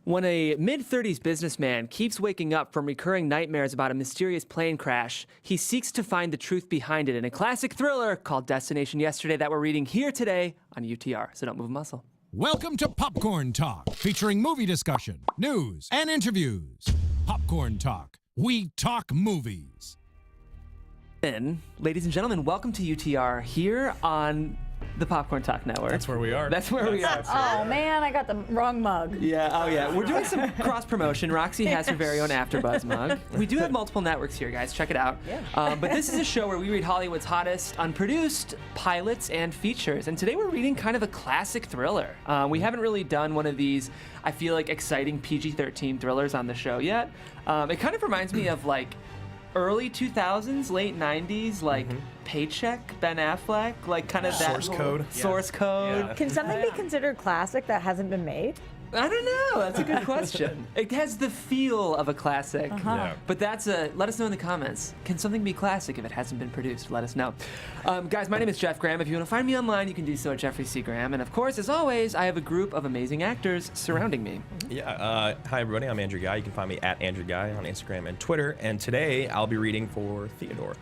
When a mid-30s businessman keeps waking up from recurring nightmares about a mysterious plane crash, he seeks to find the truth behind it in a classic thriller called Destination Yesterday that we're reading here today on UTR. So don't move a muscle. Welcome to Popcorn Talk, featuring movie discussion, news, and interviews. Popcorn Talk. We talk movies. And, ladies and gentlemen, welcome to UTR here on the Popcorn Talk Network. That's where we are. That's where we are. Oh man, I got the wrong mug. Yeah, oh yeah. We're doing some cross-promotion. Roxy has her very own AfterBuzz mug. We do have multiple networks here, guys. Check it out. Yeah. But this is a show where we read Hollywood's hottest unproduced pilots and features. And today we're reading kind of a classic thriller. We haven't really done one of these, I feel like, exciting PG-13 thrillers on the show yet. It kind of reminds me of, like, early 2000s, late 90s, like Paycheck, Ben Affleck, like kind of that Source Code. Source Code. Yeah. Can something be considered classic that hasn't been made? I don't know. That's a good question. It has the feel of a classic. Yeah. But that's let us know in the comments. Can something be classic if it hasn't been produced? Let us know. Guys, my name is Jeff Graham. If you want to find me online, you can do so at Jeffrey C. Graham. And of course, as always, I have a group of amazing actors surrounding me. Yeah. Hi, everybody. I'm Andrew Guy. You can find me at Andrew Guy on Instagram and Twitter. And today, I'll be reading for Theodore.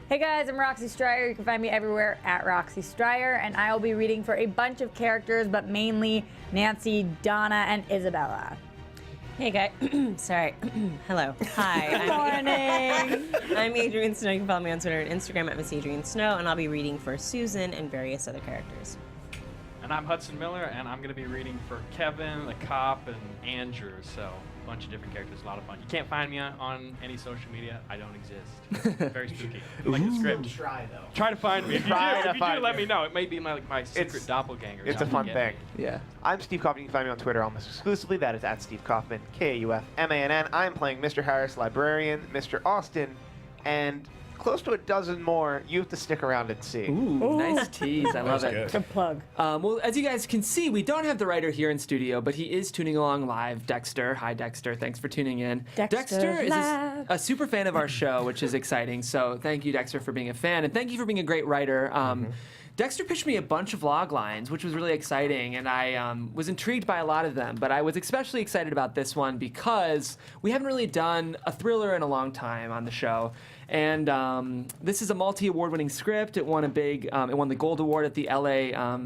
Hey guys, I'm Roxy Stryer. You can find me everywhere at Roxy Stryer, and I will be reading for a bunch of characters, but mainly Nancy, Donna, and Isabella. Hey guys, sorry. Hello. Hi. Morning. I'm Adrienne Snow. You can follow me on Twitter and Instagram at Miss Adrienne Snow, and I'll be reading for Susan and various other characters. And I'm Hudson Miller, and I'm going to be reading for Kevin, the cop, and Andrew. So a bunch of different characters, a lot of fun. You can't find me on any social media. I don't exist. Very spooky. Like the script. Try though. Try to find me. If you do, let me know. It may be my secret It's- doppelganger. It's a fun thing. Yeah. I'm Steve Kaufman. You can find me on Twitter almost exclusively. That is at Steve Kaufman, Kaufmann. I'm playing Mr. Harris, librarian, Mr. Austin, and close to a dozen more. You have to stick around and see. Ooh, nice tease. I love That was it. good. Good plug. Well, as you guys can see, we don't have the writer here in studio, but he is tuning along live. Dexter. Hi, Dexter. Thanks for tuning in. Dexter's is live. a super fan of our show, which is exciting. So thank you, Dexter, for being a fan, and thank you for being a great writer. Dexter pitched me a bunch of log lines, which was really exciting, and I was intrigued by a lot of them. But I was especially excited about this one because we haven't really done a thriller in a long time on the show. And this is a multi-award-winning script. It won it won the Gold Award at the LA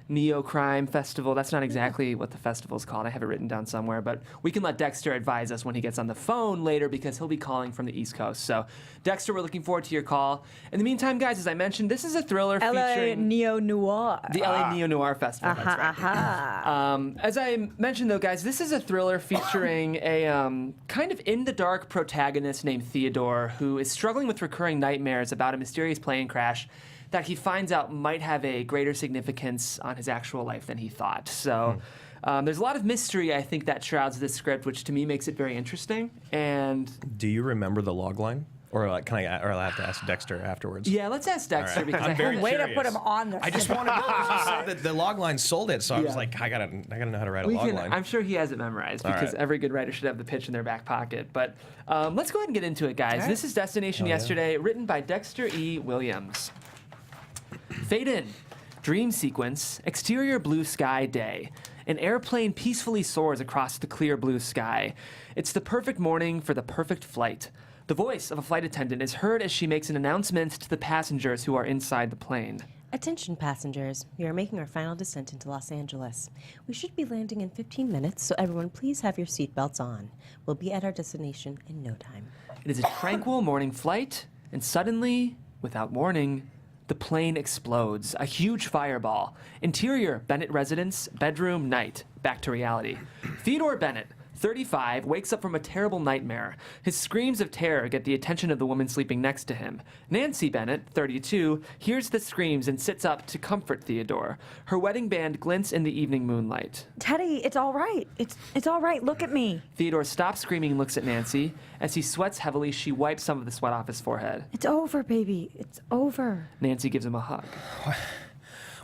Neo Crime Festival. That's not exactly what the festival's called. I have it written down somewhere, but we can let Dexter advise us when he gets on the phone later because he'll be calling from the East Coast. So, Dexter, we're looking forward to your call. In the meantime, guys, as I mentioned, this is a thriller LA featuring Neo Noir. the LA Neo Noir Festival. That's right. As I mentioned, though, guys, this is a thriller featuring a kind of in-the-dark protagonist named Theodore who is struggling with recurring nightmares about a mysterious plane crash that he finds out might have a greater significance on his actual life than he thought. So there's a lot of mystery, I think, that shrouds this script, which to me makes it very interesting. And Do you remember the log line? Or like, I'll have to ask Dexter afterwards. yeah, let's ask Dexter All right. because I'm I very haven't- Way to curious. put him on the I just want to know because you said that the log line sold it, so I was Yeah. like, I gotta know how to write a log line. I'm sure he has it memorized All because right. every good writer should have the pitch in their back pocket. But let's go ahead and get into it, guys. All right. This is Destination Oh, yeah. Yesterday, written by Dexter E. Williams. Fade in. Dream sequence. Exterior blue sky day. An airplane peacefully soars across the clear blue sky. It's the perfect morning for the perfect flight. The voice of a flight attendant is heard as she makes an announcement to the passengers who are inside the plane. Attention passengers, we are making our final descent into Los Angeles. We should be landing in 15 minutes, so everyone please have your seatbelts on. We'll be at our destination in no time. It is a tranquil morning flight, and suddenly, without warning, the plane explodes. A huge fireball. Interior, Bennett residence, bedroom, night. Back to reality. Theodore Bennett, 35, wakes up from a terrible nightmare. His screams of terror get the attention of the woman sleeping next to him. Nancy Bennett, 32, hears the screams and sits up to comfort Theodore. Her wedding band glints in the evening moonlight. Teddy, it's all right. It's all right. Look at me. Theodore stops screaming and looks at Nancy. As he sweats heavily, she wipes some of the sweat off his forehead. It's over, baby. It's over. Nancy gives him a hug.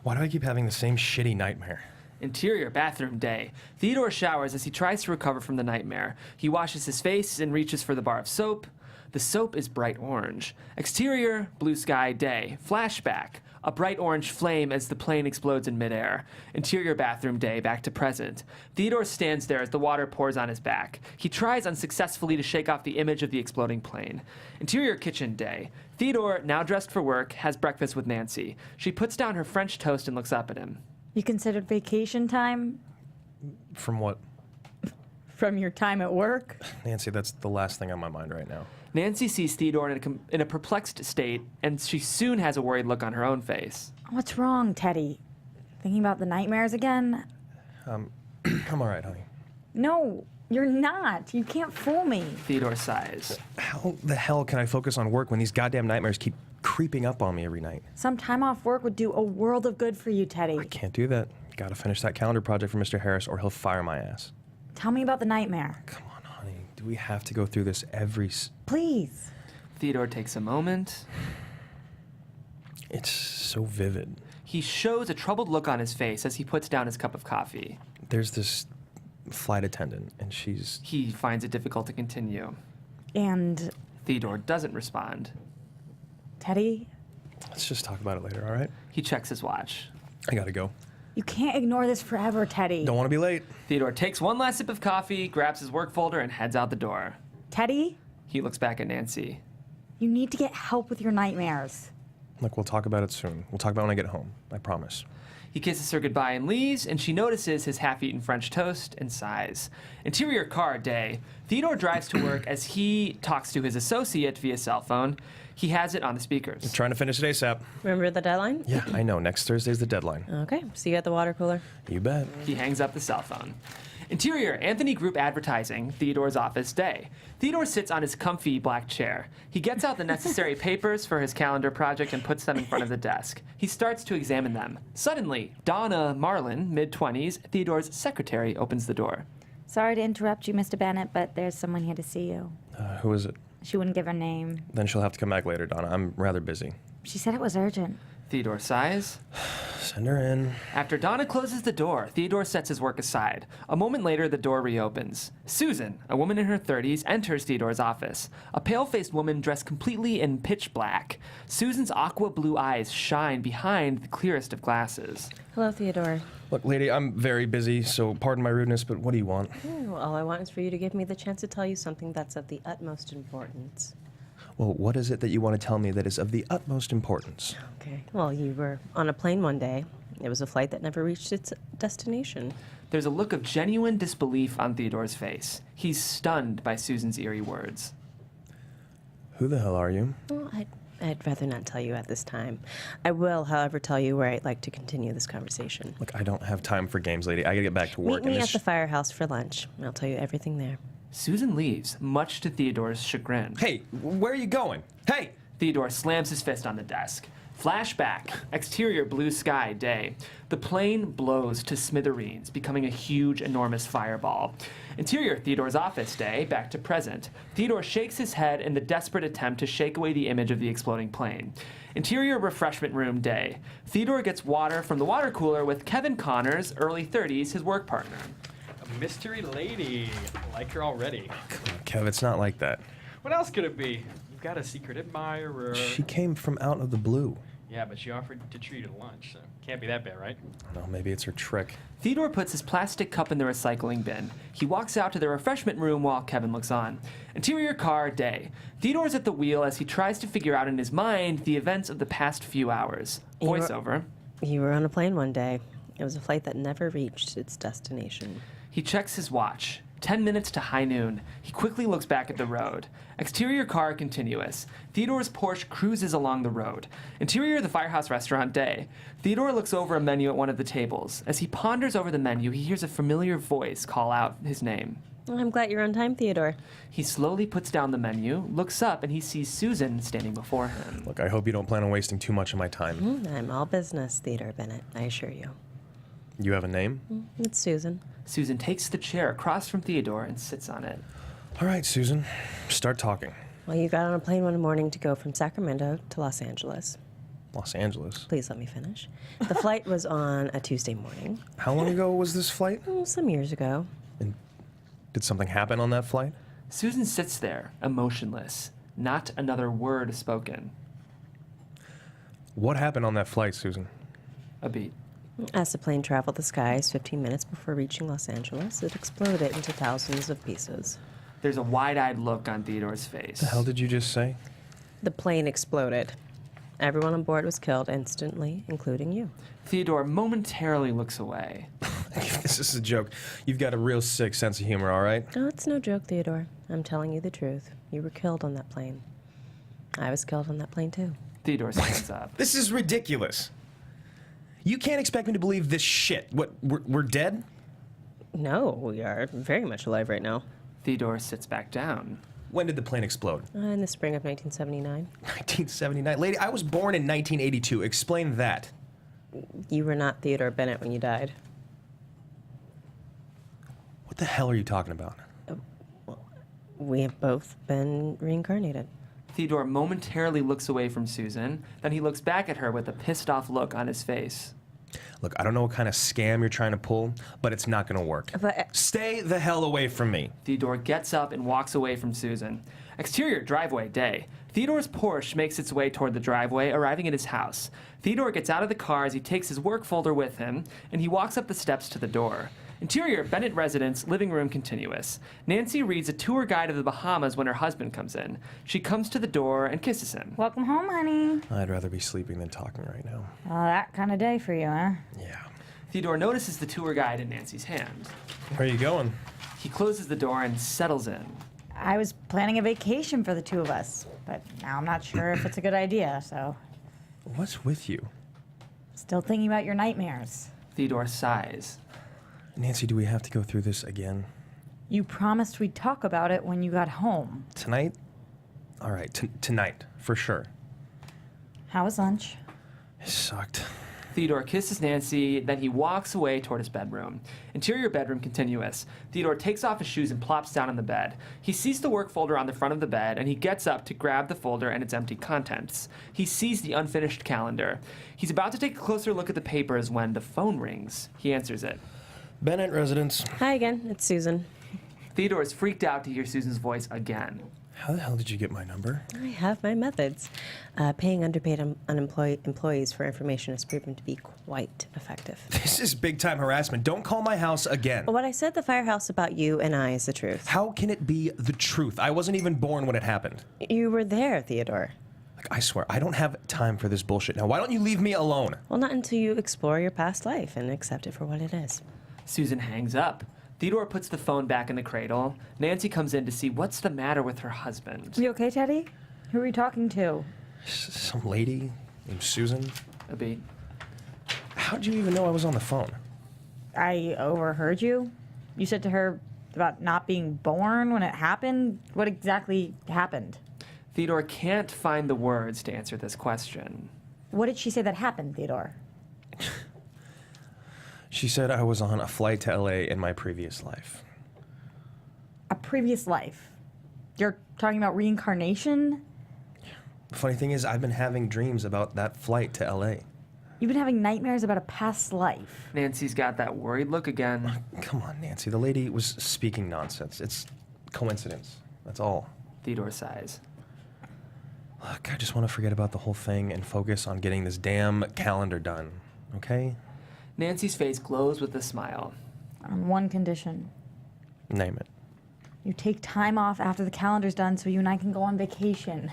Why do I keep having the same shitty nightmare? Interior bathroom day. Theodore showers as he tries to recover from the nightmare. He washes his face and reaches for the bar of soap. The soap is bright orange. Exterior, blue sky, day. Flashback. A bright orange flame as the plane explodes in midair. Interior bathroom day, back to present. Theodore stands there as the water pours on his back. He tries unsuccessfully to shake off the image of the exploding plane. Interior kitchen day. Theodore, now dressed for work, has breakfast with Nancy. She puts down her French toast and looks up at him. You considered vacation time From what? from your time at work? Nancy, that's the last thing on my mind right now. Nancy sees Theodore in a perplexed state, and she soon has a worried look on her own face. What's wrong, Teddy? Thinking about the nightmares again? I'm all right, honey. No, you're not. You can't fool me. Theodore sighs. How the hell can I focus on work when these goddamn nightmares keep creeping up on me every night? Some time off work would do a world of good for you, Teddy. I can't do that. Gotta finish that calendar project for Mr. Harris or he'll fire my ass. Tell me about the nightmare. Come on, honey. Do we have to go through this every... Please. Theodore takes a moment. It's so vivid. He shows a troubled look on his face as he puts down his cup of coffee. There's this flight attendant, and she's... He finds it difficult to continue. And Theodore doesn't respond. Teddy, Let's just talk about it later, all right? He checks his watch. I gotta go. you can't ignore this forever, Teddy. Don't want to be late. Theodore takes one last sip of coffee, grabs his work folder, and heads out the door. Teddy, He looks back at Nancy. you need to get help with your nightmares. Look, we'll talk about it soon. We'll talk about it when I get home. I promise. He kisses her goodbye and leaves, and she notices his half-eaten French toast and sighs. Interior car day. Theodore drives to work as he talks to his associate via cell phone. He has it on the speakers. Trying to finish it ASAP. Remember the deadline? Yeah, I know. Next Thursday's the deadline. Okay, see you at the water cooler. You bet. He hangs up the cell phone. Interior, Anthony Group Advertising, Theodore's office day. Theodore sits on his comfy black chair. He gets out the necessary papers for his calendar project and puts them in front of the desk. He starts to examine them. Suddenly, Donna Marlin, mid-20s, Theodore's secretary, opens the door. Sorry to interrupt you, Mr. Bennett, but there's someone here to see you. Who is it? She wouldn't give her name. Then she'll have to come back later, Donna. I'm rather busy. She said it was urgent. Theodore sighs. Send her in. After Donna closes the door, Theodore sets his work aside. A moment later, the door reopens. Susan, a woman in her 30s, enters Theodore's office. A pale-faced woman dressed completely in pitch black. Susan's aqua blue eyes shine behind the clearest of glasses. Hello, Theodore. Look, lady, I'm very busy, so pardon my rudeness, but what do you want? Well, all I want is for you to give me the chance to tell you something that's of the utmost importance. Well, what is it that you want to tell me that is of the utmost importance? Okay. Well, you were on a plane one day. It was a flight that never reached its destination. There's a look of genuine disbelief on Theodore's face. He's stunned by Susan's eerie words. Who the hell are you? Well, I'd rather not tell you at this time. I will, however, tell you where I'd like to continue this conversation. Look, I don't have time for games, lady. I gotta get back to work. Meet me and at the firehouse for lunch. I'll tell you everything there. Susan leaves, much to Theodore's chagrin. Hey, where are you going? Hey! Theodore slams his fist on the desk. Flashback. Exterior blue sky day. The plane blows to smithereens, becoming a huge, enormous fireball. Interior Theodore's office day, back to present. Theodore shakes his head in the desperate attempt to shake away the image of the exploding plane. Interior refreshment room day. Theodore gets water from the water cooler with Kevin Connors, early 30s, his work partner. A mystery lady. I like her already. Come on, Kev, it's not like that. What else could it be? You've got a secret admirer. She came from out of the blue. Yeah, but she offered to treat you to lunch, so can't be that bad, right? No, maybe it's her trick. Theodore puts his plastic cup in the recycling bin. He walks out to the refreshment room while Kevin looks on. Interior car day. Theodore's at the wheel as he tries to figure out in his mind the events of the past few hours. Voiceover. You were on a plane one day. It was a flight that never reached its destination. He checks his watch. 10 minutes to high noon. He quickly looks back at the road. Exterior car continuous. Theodore's Porsche cruises along the road. Interior the Firehouse Restaurant day. Theodore looks over a menu at one of the tables. As he ponders over the menu, he hears a familiar voice call out his name. Well, I'm glad you're on time, Theodore. He slowly puts down the menu, looks up, and he sees Susan standing before him. Look, I hope you don't plan on wasting too much of my time. I'm all business, Theodore Bennett, I assure you. You have a name? It's Susan. Susan takes the chair across from Theodore and sits on it. All right, Susan. Start talking. Well, you got on a plane one morning to go from Sacramento to Los Angeles. Los Angeles. Please let me finish. The flight was on a Tuesday morning. How long ago was this flight? Some years ago. And did something happen on that flight? Susan sits there, emotionless. Not another word spoken. What happened on that flight, Susan? A beat. As the plane traveled the skies 15 minutes before reaching Los Angeles, it exploded into thousands of pieces. There's a wide-eyed look on Theodore's face. The hell did you just say? The plane exploded. Everyone on board was killed instantly, including you. Theodore momentarily looks away. This is a joke. You've got a real sick sense of humor, all right? Oh, it's no joke, Theodore. I'm telling you the truth. You were killed on that plane. I was killed on that plane, too. Theodore stands up. This is ridiculous. You can't expect me to believe this shit. What, we're dead? No, we are very much alive right now. Theodore sits back down. When did the plane explode? In the spring of 1979. 1979. Lady, I was born in 1982. Explain that. You were not Theodore Bennett when you died. What the hell are you talking about? We have both been reincarnated. Theodore momentarily looks away from Susan, then he looks back at her with a pissed-off look on his face. Look, I don't know what kind of scam you're trying to pull, but it's not going to work. But Stay the hell away from me. Theodore gets up and walks away from Susan. Exterior driveway day. Theodore's Porsche makes its way toward the driveway, arriving at his house. Theodore gets out of the car as he takes his work folder with him, and he walks up the steps to the door. Interior, Bennett residence, living room continuous. Nancy reads a tour guide of the Bahamas when her husband comes in. She comes to the door and kisses him. Welcome home, honey. I'd rather be sleeping than talking right now. That kind of day for you, huh? Yeah. Theodore notices the tour guide in Nancy's hand. Where are you going? He closes the door and settles in. I was planning a vacation for the two of us, but now I'm not sure if it's a good idea, so What's with you? still thinking about your nightmares. Theodore sighs. Nancy, do we have to go through this again? You promised we'd talk about it when you got home. Tonight? All right, tonight, for sure. How was lunch? It sucked. Theodore kisses Nancy, then he walks away toward his bedroom. Interior bedroom continuous. Theodore takes off his shoes and plops down on the bed. He sees the work folder on the front of the bed, and he gets up to grab the folder and its empty contents. He sees the unfinished calendar. He's about to take a closer look at the papers when the phone rings. He answers it. Bennett residence. Hi again, it's Susan. Theodore is freaked out to hear Susan's voice again. How the hell did you get my number? I have my methods. Paying underpaid employees for information has proven to be quite effective. This is big-time harassment. Don't call my house again. But what I said at the firehouse about you and I is the truth. How can it be the truth? I wasn't even born when it happened. You were there, Theodore. Like, I swear, I don't have time for this bullshit now. Why don't you leave me alone? Well, not until you explore your past life and accept it for what it is. Susan hangs up. Theodore puts the phone back in the cradle. Nancy comes in to see what's the matter with her husband. You okay, Teddy? Who are you talking to? Some lady named Susan. A beat. How'd you even know I was on the phone? I overheard you. You said to her about not being born when it happened. What exactly happened? Theodore can't find the words to answer this question. What did she say that happened, Theodore? She said I was on a flight to LA in my previous life. A previous life. You're talking about reincarnation? The funny thing is, I've been having dreams about that flight to LA. You've been having nightmares about a past life. Nancy's got that worried look again. Come on, Nancy. The lady was speaking nonsense. It's coincidence. That's all. Theodore sighs. Look, I just want to forget about the whole thing and focus on getting this damn calendar done, okay? Nancy's face glows with a smile. On one condition. Name it. You take time off after the calendar's done so you and I can go on vacation.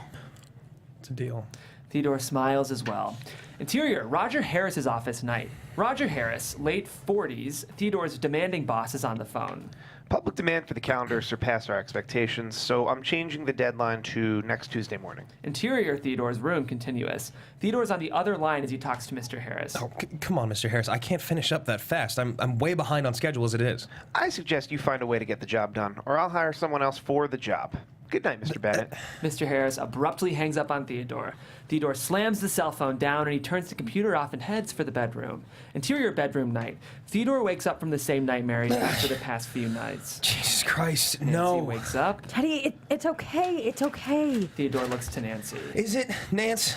It's a deal. Theodore smiles as well. Interior, Roger Harris's office night. Roger Harris, late 40s, Theodore's demanding boss, is on the phone. Public demand for the calendar surpassed our expectations, so I'm changing the deadline to next Tuesday morning. Interior, Theodore's room continuous. Theodore's on the other line as he talks to Mr. Harris. Oh, come on, Mr. Harris. I can't finish up that fast. I'm way behind on schedule as it is. I suggest you find a way to get the job done, or I'll hire someone else for the job. Good night, Mr. Bennett. Mr. Harris abruptly hangs up on Theodore. Theodore slams the cell phone down and he turns the computer off and heads for the bedroom. Interior bedroom night. Theodore wakes up from the same nightmare he's had for the past few nights. Jesus Christ, Nancy no. wakes up. Teddy, it's okay. It's okay. Theodore looks to Nancy. Is it, Nance?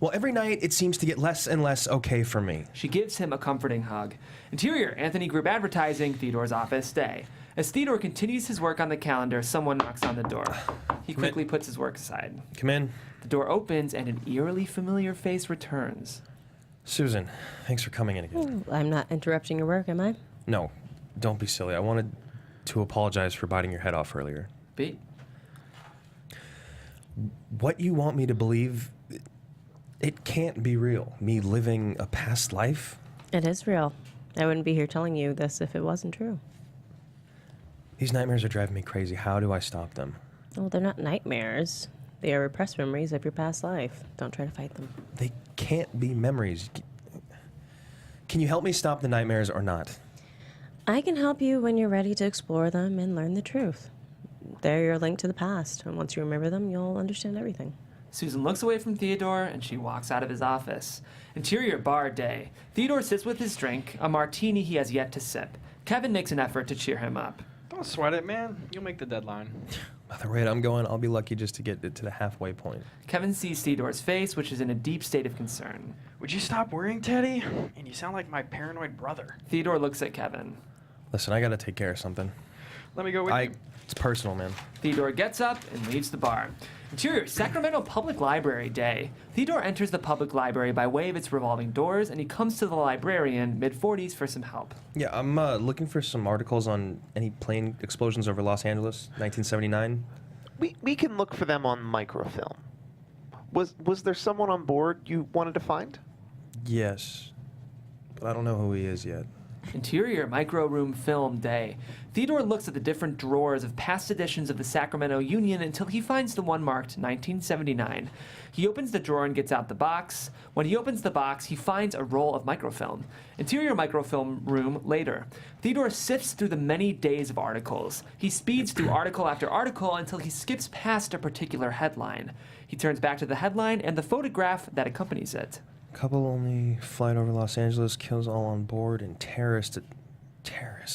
Well, every night it seems to get less and less okay for me. She gives him a comforting hug. Interior, Anthony Group Advertising, Theodore's office, day. As Theodore continues his work on the calendar, someone knocks on the door. He quickly puts his work aside. Come in. The door opens and an eerily familiar face returns. Susan, thanks for coming in again. I'm not interrupting your work, am I? No, don't be silly. I wanted to apologize for biting your head off earlier. Beat. What you want me to believe, it can't be real. Me living a past life? It is real. I wouldn't be here telling you this if it wasn't true. These nightmares are driving me crazy. How do I stop them? Well, they're not nightmares. They are repressed memories of your past life. Don't try to fight them. They can't be memories. Can you help me stop the nightmares or not? I can help you when you're ready to explore them and learn the truth. They're your link to the past, and once you remember them, you'll understand everything. Susan looks away from Theodore, and she walks out of his office. Interior bar day. Theodore sits with his drink, a martini he has yet to sip. Kevin makes an effort to cheer him up. Don't sweat it, man. You'll make the deadline. By the rate I'm going, I'll be lucky just to get it to the halfway point. Kevin sees Theodore's face, which is in a deep state of concern. Would you stop worrying, Teddy? And you sound like my paranoid brother. Theodore looks at Kevin. Listen, I gotta take care of something. Let me go with you. It's personal, man. Theodore gets up and leaves the bar. Interior, Sacramento Public Library day. Theodore enters the public library by way of its revolving doors, and he comes to the librarian, mid-40s, for some help. Yeah, I'm looking for some articles on any plane explosions over Los Angeles, 1979. We can look for them on microfilm. Was there someone on board you wanted to find? Yes, but I don't know who he is yet. Interior micro room film day. Theodore looks at the different drawers of past editions of the Sacramento Union until he finds the one marked 1979. He opens the drawer and gets out the box. When he opens the box, he finds a roll of microfilm. Interior microfilm room later. Theodore sifts through the many days of articles. He speeds through article after article until he skips past a particular headline. He turns back to the headline and the photograph that accompanies it. Couple only flight over Los Angeles, kills all on board, and terrorist,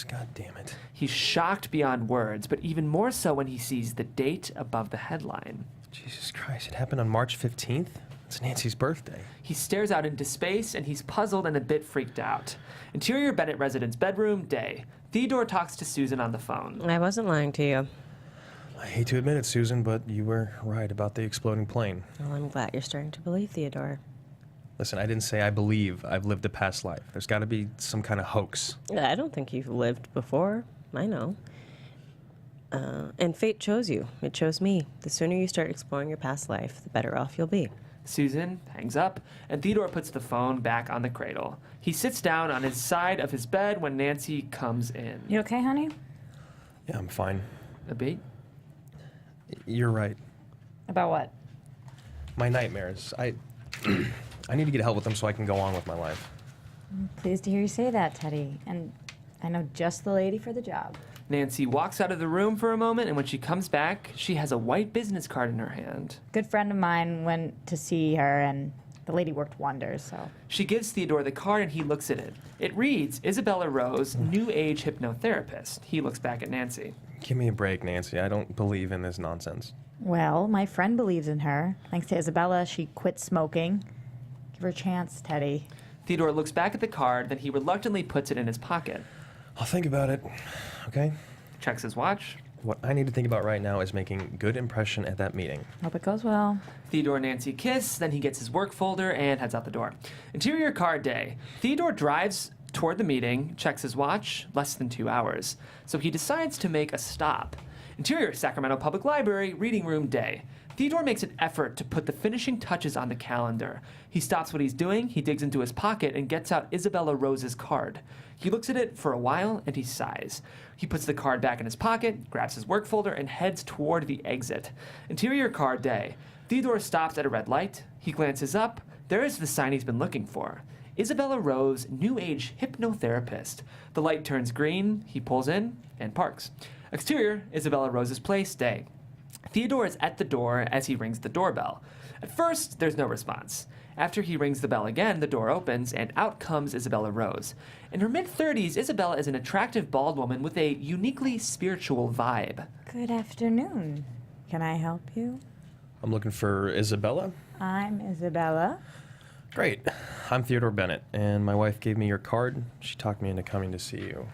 god damn it. He's shocked beyond words, but even more so when he sees the date above the headline. Jesus Christ, it happened on March 15th? It's Nancy's birthday. He stares out into space, and he's puzzled and a bit freaked out. Interior Bennett residence bedroom, day. Theodore talks to Susan on the phone. I wasn't lying to you. I hate to admit it, Susan, but you were right about the exploding plane. Well, I'm glad you're starting to believe, Theodore. Listen, I didn't say I believe I've lived a past life. There's got to be some kind of hoax. I don't think you've lived before. I know. And fate chose you. It chose me. The sooner you start exploring your past life, the better off you'll be. Susan hangs up, and Theodore puts the phone back on the cradle. He sits down on his side of his bed when Nancy comes in. You okay, honey? Yeah, I'm fine. A beat? You're right. About what? My nightmares. I need to get help with them so I can go on with my life. I'm pleased to hear you say that, Teddy. And I know just the lady for the job. Nancy walks out of the room for a moment, and when she comes back, she has a white business card in her hand. Good friend of mine went to see her, and the lady worked wonders, so. She gives Theodore the card, and he looks at it. It reads, Isabella Rose, New Age Hypnotherapist. He looks back at Nancy. Give me a break, Nancy. I don't believe in this nonsense. Well, my friend believes in her. Thanks to Isabella, she quit smoking. Give her a chance, Teddy. Theodore looks back at the card, then he reluctantly puts it in his pocket. I'll think about it, okay? Checks his watch. What I need to think about right now is making good impression at that meeting. Hope it goes well. Theodore and Nancy kiss, then he gets his work folder and heads out the door. Interior car day. Theodore drives toward the meeting, checks his watch, less than 2 hours. So he decides to make a stop. Interior Sacramento Public Library, reading room day. Theodore makes an effort to put the finishing touches on the calendar. He stops what he's doing, he digs into his pocket and gets out Isabella Rose's card. He looks at it for a while and he sighs. He puts the card back in his pocket, grabs his work folder, and heads toward the exit. Interior car day. Theodore stops at a red light. He glances up. There is the sign he's been looking for. Isabella Rose, New Age Hypnotherapist. The light turns green. He pulls in and parks. Exterior, Isabella Rose's place, day. Theodore is at the door as he rings the doorbell. At first, there's no response. After he rings the bell again, the door opens, and out comes Isabella Rose. In her mid-30s, Isabella is an attractive bald woman with a uniquely spiritual vibe. Good afternoon. Can I help you? I'm looking for Isabella. I'm Isabella. Great. I'm Theodore Bennett, and my wife gave me your card. She talked me into coming to see you.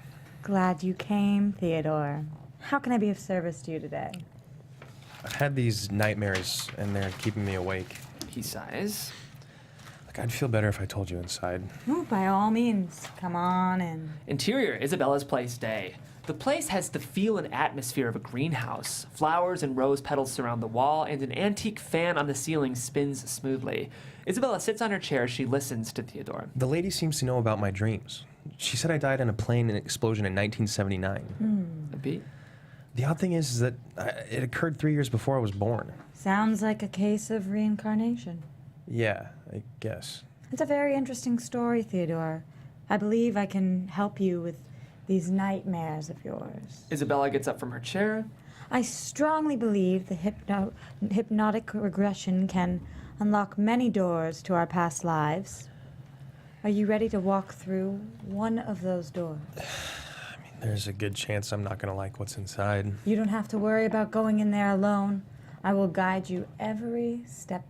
Glad you came, Theodore. How can I be of service to you today? I've had these nightmares, and they're keeping me awake. He sighs. Like, I'd feel better if I told you inside. Ooh, by all means, come on in. Interior, Isabella's place day. The place has the feel and atmosphere of a greenhouse. Flowers and rose petals surround the wall, and an antique fan on the ceiling spins smoothly. Isabella sits on her chair as she listens to Theodore. The lady seems to know about my dreams. She said I died in a plane explosion in 1979. A beat? The odd thing is that it occurred 3 years before I was born. Sounds like a case of reincarnation. Yeah, I guess. It's a very interesting story, Theodore. I believe I can help you with these nightmares of yours. Isabella gets up from her chair. I strongly believe the hypnotic regression can unlock many doors to our past lives. Are you ready to walk through one of those doors? There's a good chance I'm not gonna like what's inside. You don't have to worry about going in there alone. I will guide you every step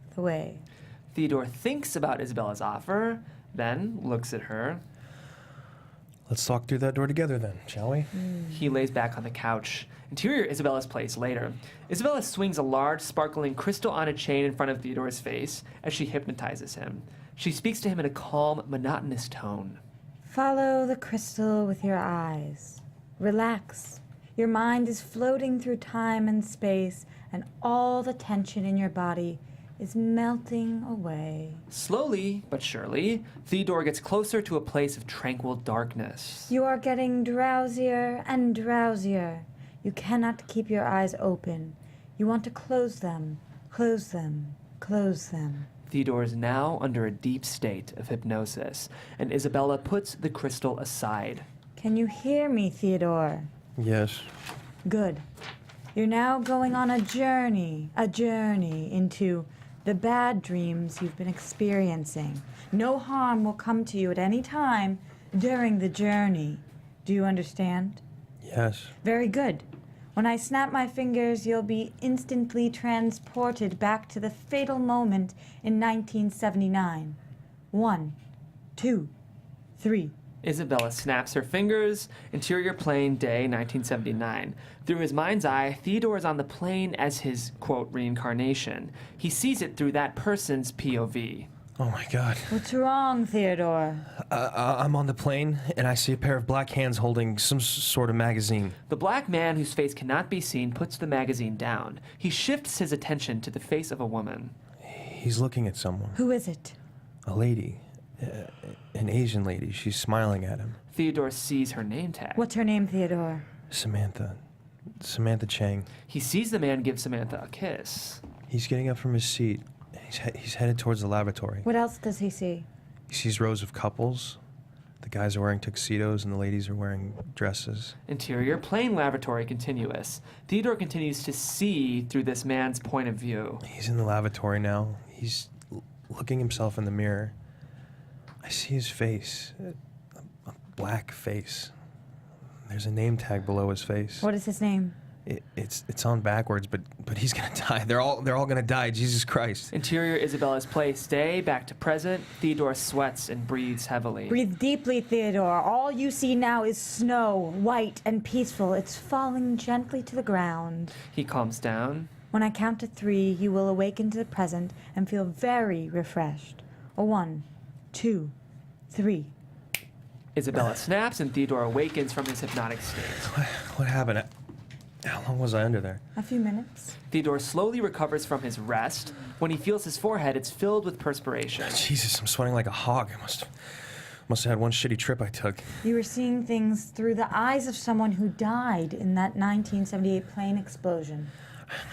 of the way. Theodore thinks about Isabella's offer, then looks at her. Let's talk through that door together then, shall we? He lays back on the couch. Interior Isabella's place later. Isabella swings a large, sparkling crystal on a chain in front of Theodore's face as she hypnotizes him. She speaks to him in a calm, monotonous tone. Follow the crystal with your eyes. Relax. Your mind is floating through time and space, and all the tension in your body is melting away. Slowly but surely, Theodore gets closer to a place of tranquil darkness. You are getting drowsier and drowsier. You cannot keep your eyes open. You want to close them, close them, close them. Theodore is now under a deep state of hypnosis, and Isabella puts the crystal aside. Can you hear me, Theodore? Yes. Good. You're now going on a journey into the bad dreams you've been experiencing. No harm will come to you at any time during the journey. Do you understand? Yes. Very good. When I snap my fingers, you'll be instantly transported back to the fatal moment in 1979. 1, 2, 3. Isabella snaps her fingers. Interior plane, day 1979. Through his mind's eye, Theodore is on the plane as his, quote, reincarnation. He sees it through that person's POV. Oh my God. What's wrong, Theodore? I'm on the plane, and I see a pair of black hands holding some sort of magazine. The black man, whose face cannot be seen, puts the magazine down. He shifts his attention to the face of a woman. He's looking at someone. Who is it? A lady. An Asian lady. She's smiling at him. Theodore sees her name tag. What's her name, Theodore? Samantha. Samantha Chang. He sees the man give Samantha a kiss. He's getting up from his seat. He's headed towards the lavatory. What else does he see? He sees rows of couples. The guys are wearing tuxedos and the ladies are wearing dresses. Interior plane lavatory continuous. Theodore continues to see through this man's point of view. He's in the lavatory now. He's looking himself in the mirror. I see his face. A black face. There's a name tag below his face. What is his name? It's on backwards, but he's gonna die. They're all gonna die. Jesus Christ. Interior Isabella's place day back to present. Theodore sweats and breathes heavily. Breathe deeply, Theodore. All you see now is snow, white and peaceful. It's falling gently to the ground. He calms down. When I count to 3, you will awaken to the present and feel very refreshed. 1, 2, 3. Isabella snaps and Theodore awakens from his hypnotic state. What happened? How long was I under there? A few minutes. Theodore slowly recovers from his rest. When he feels his forehead, it's filled with perspiration. Jesus, I'm sweating like a hog. I must have had one shitty trip I took. You were seeing things through the eyes of someone who died in that 1978 plane explosion.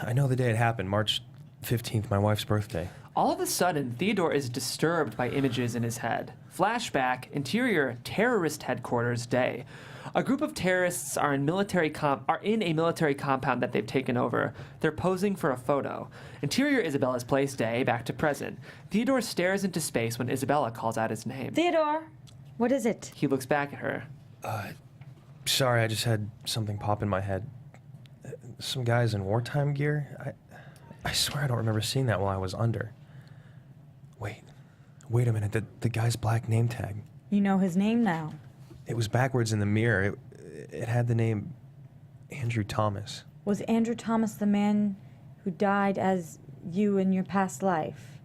I know the day it happened, March 15th, my wife's birthday. All of a sudden, Theodore is disturbed by images in his head. Flashback, interior terrorist headquarters day. A group of terrorists are in a military compound that they've taken over. They're posing for a photo. Interior Isabella's place day, back to present. Theodore stares into space when Isabella calls out his name. Theodore, what is it? He looks back at her. Sorry, I just had something pop in my head. Some guys in wartime gear? I swear I don't remember seeing that while I was under. Wait a minute, the guy's black name tag. You know his name now. It was backwards in the mirror. It had the name Andrew Thomas. Was Andrew Thomas the man who died as you in your past life?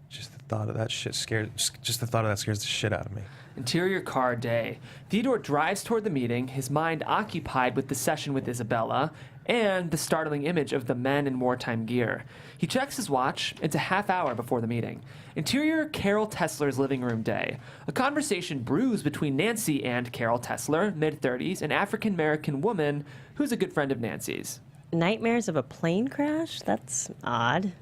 Just the thought of that scares the shit out of me. Interior car day. Theodore drives toward the meeting, his mind occupied with the session with Isabella and the startling image of the men in wartime gear. He checks his watch. It's a half hour before the meeting. Interior Carol Tessler's living room day. A conversation brews between Nancy and Carol Tessler, mid-30s, an African-American woman who's a good friend of Nancy's. Nightmares of a plane crash? That's odd.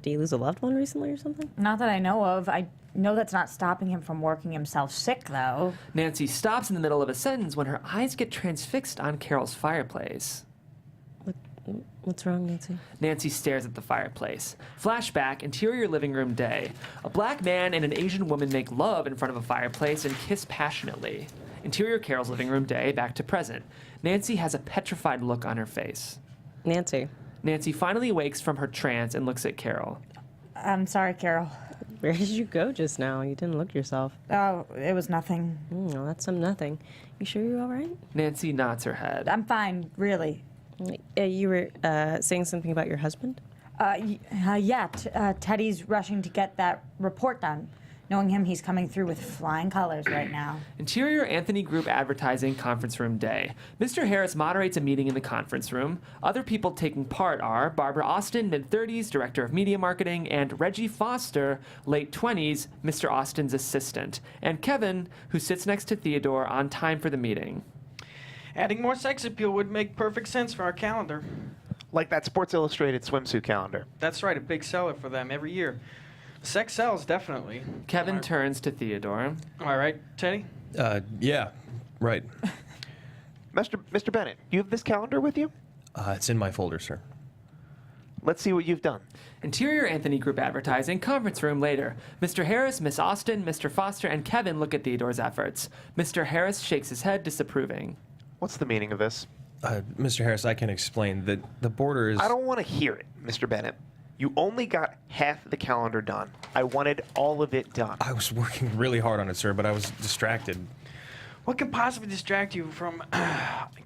Did he lose a loved one recently or something? Not that I know of. I know that's not stopping him from working himself sick, though. Nancy stops in the middle of a sentence when her eyes get transfixed on Carol's fireplace. What's wrong, Nancy? Nancy stares at the fireplace. Flashback, interior living room day. A black man and an Asian woman make love in front of a fireplace and kiss passionately. Interior Carol's living room day, back to present. Nancy has a petrified look on her face. Nancy. Nancy finally wakes from her trance and looks at Carol. I'm sorry, Carol. Where did you go just now? You didn't look yourself. Oh, it was nothing. Well, that's some nothing. You sure you're all right? Nancy nods her head. I'm fine, really. You were saying something about your husband? Teddy's rushing to get that report done. Knowing him, he's coming through with flying colors right now. Interior Anthony Group Advertising Conference Room Day. Mr. Harris moderates a meeting in the conference room. Other people taking part are Barbara Austin, mid-30s, Director of Media Marketing, and Reggie Foster, late 20s, Mr. Austin's assistant, and Kevin, who sits next to Theodore on time for the meeting. Adding more sex appeal would make perfect sense for our calendar. Like that Sports Illustrated swimsuit calendar. That's right, a big seller for them every year. Sex sells, definitely. Kevin turns to Theodore. Am I right, Teddy? Yeah, right. Mr. Bennett, you have this calendar with you? It's in my folder, sir. Let's see what you've done. Interior Anthony Group Advertising Conference Room later. Mr. Harris, Miss Austin, Mr. Foster, and Kevin look at Theodore's efforts. Mr. Harris shakes his head, disapproving. What's the meaning of this? Mr. Harris, I can explain that the border is... I don't want to hear it, Mr. Bennett. You only got half the calendar done. I wanted all of it done. I was working really hard on it, sir, but I was distracted. What could possibly distract you from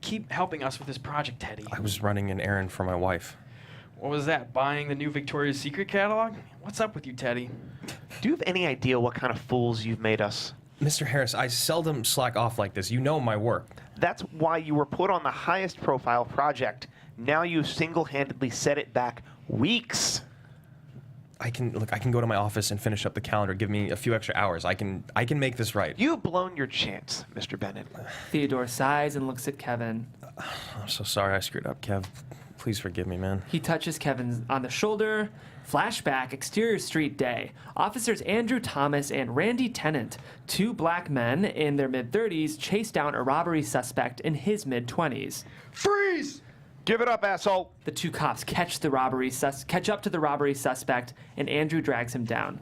keep helping us with this project, Teddy? I was running an errand for my wife. What was that, buying the new Victoria's Secret catalog? What's up with you, Teddy? Do you have any idea what kind of fools you've made us? Mr. Harris, I seldom slack off like this. You know my work. That's why you were put on the highest profile project. Now you've single-handedly set it back weeks. I can go to my office and finish up the calendar. Give me a few extra hours. I can make this right. You've blown your chance, Mr. Bennett. Theodore sighs and looks at Kevin. I'm so sorry I screwed up, Kev. Please forgive me, man. He touches Kevin on the shoulder. Flashback, exterior street day. Officers Andrew Thomas and Randy Tennant, two black men in their mid-30s, chase down a robbery suspect in his mid-20s. Freeze! Give it up, asshole! The two cops catch up to the robbery suspect, and Andrew drags him down.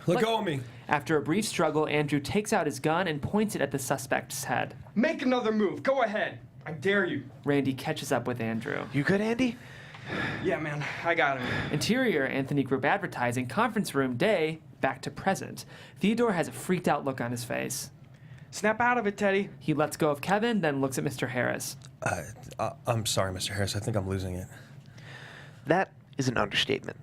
Let go of me. After a brief struggle, Andrew takes out his gun and points it at the suspect's head. Make another move. Go ahead. I dare you. Randy catches up with Andrew. You good, Andy? Yeah, man, I got him. Interior Anthony Group Advertising Conference Room Day, back to present. Theodore has a freaked out look on his face. Snap out of it, Teddy. He lets go of Kevin, then looks at Mr. Harris. I'm sorry, Mr. Harris. I think I'm losing it. That is an understatement.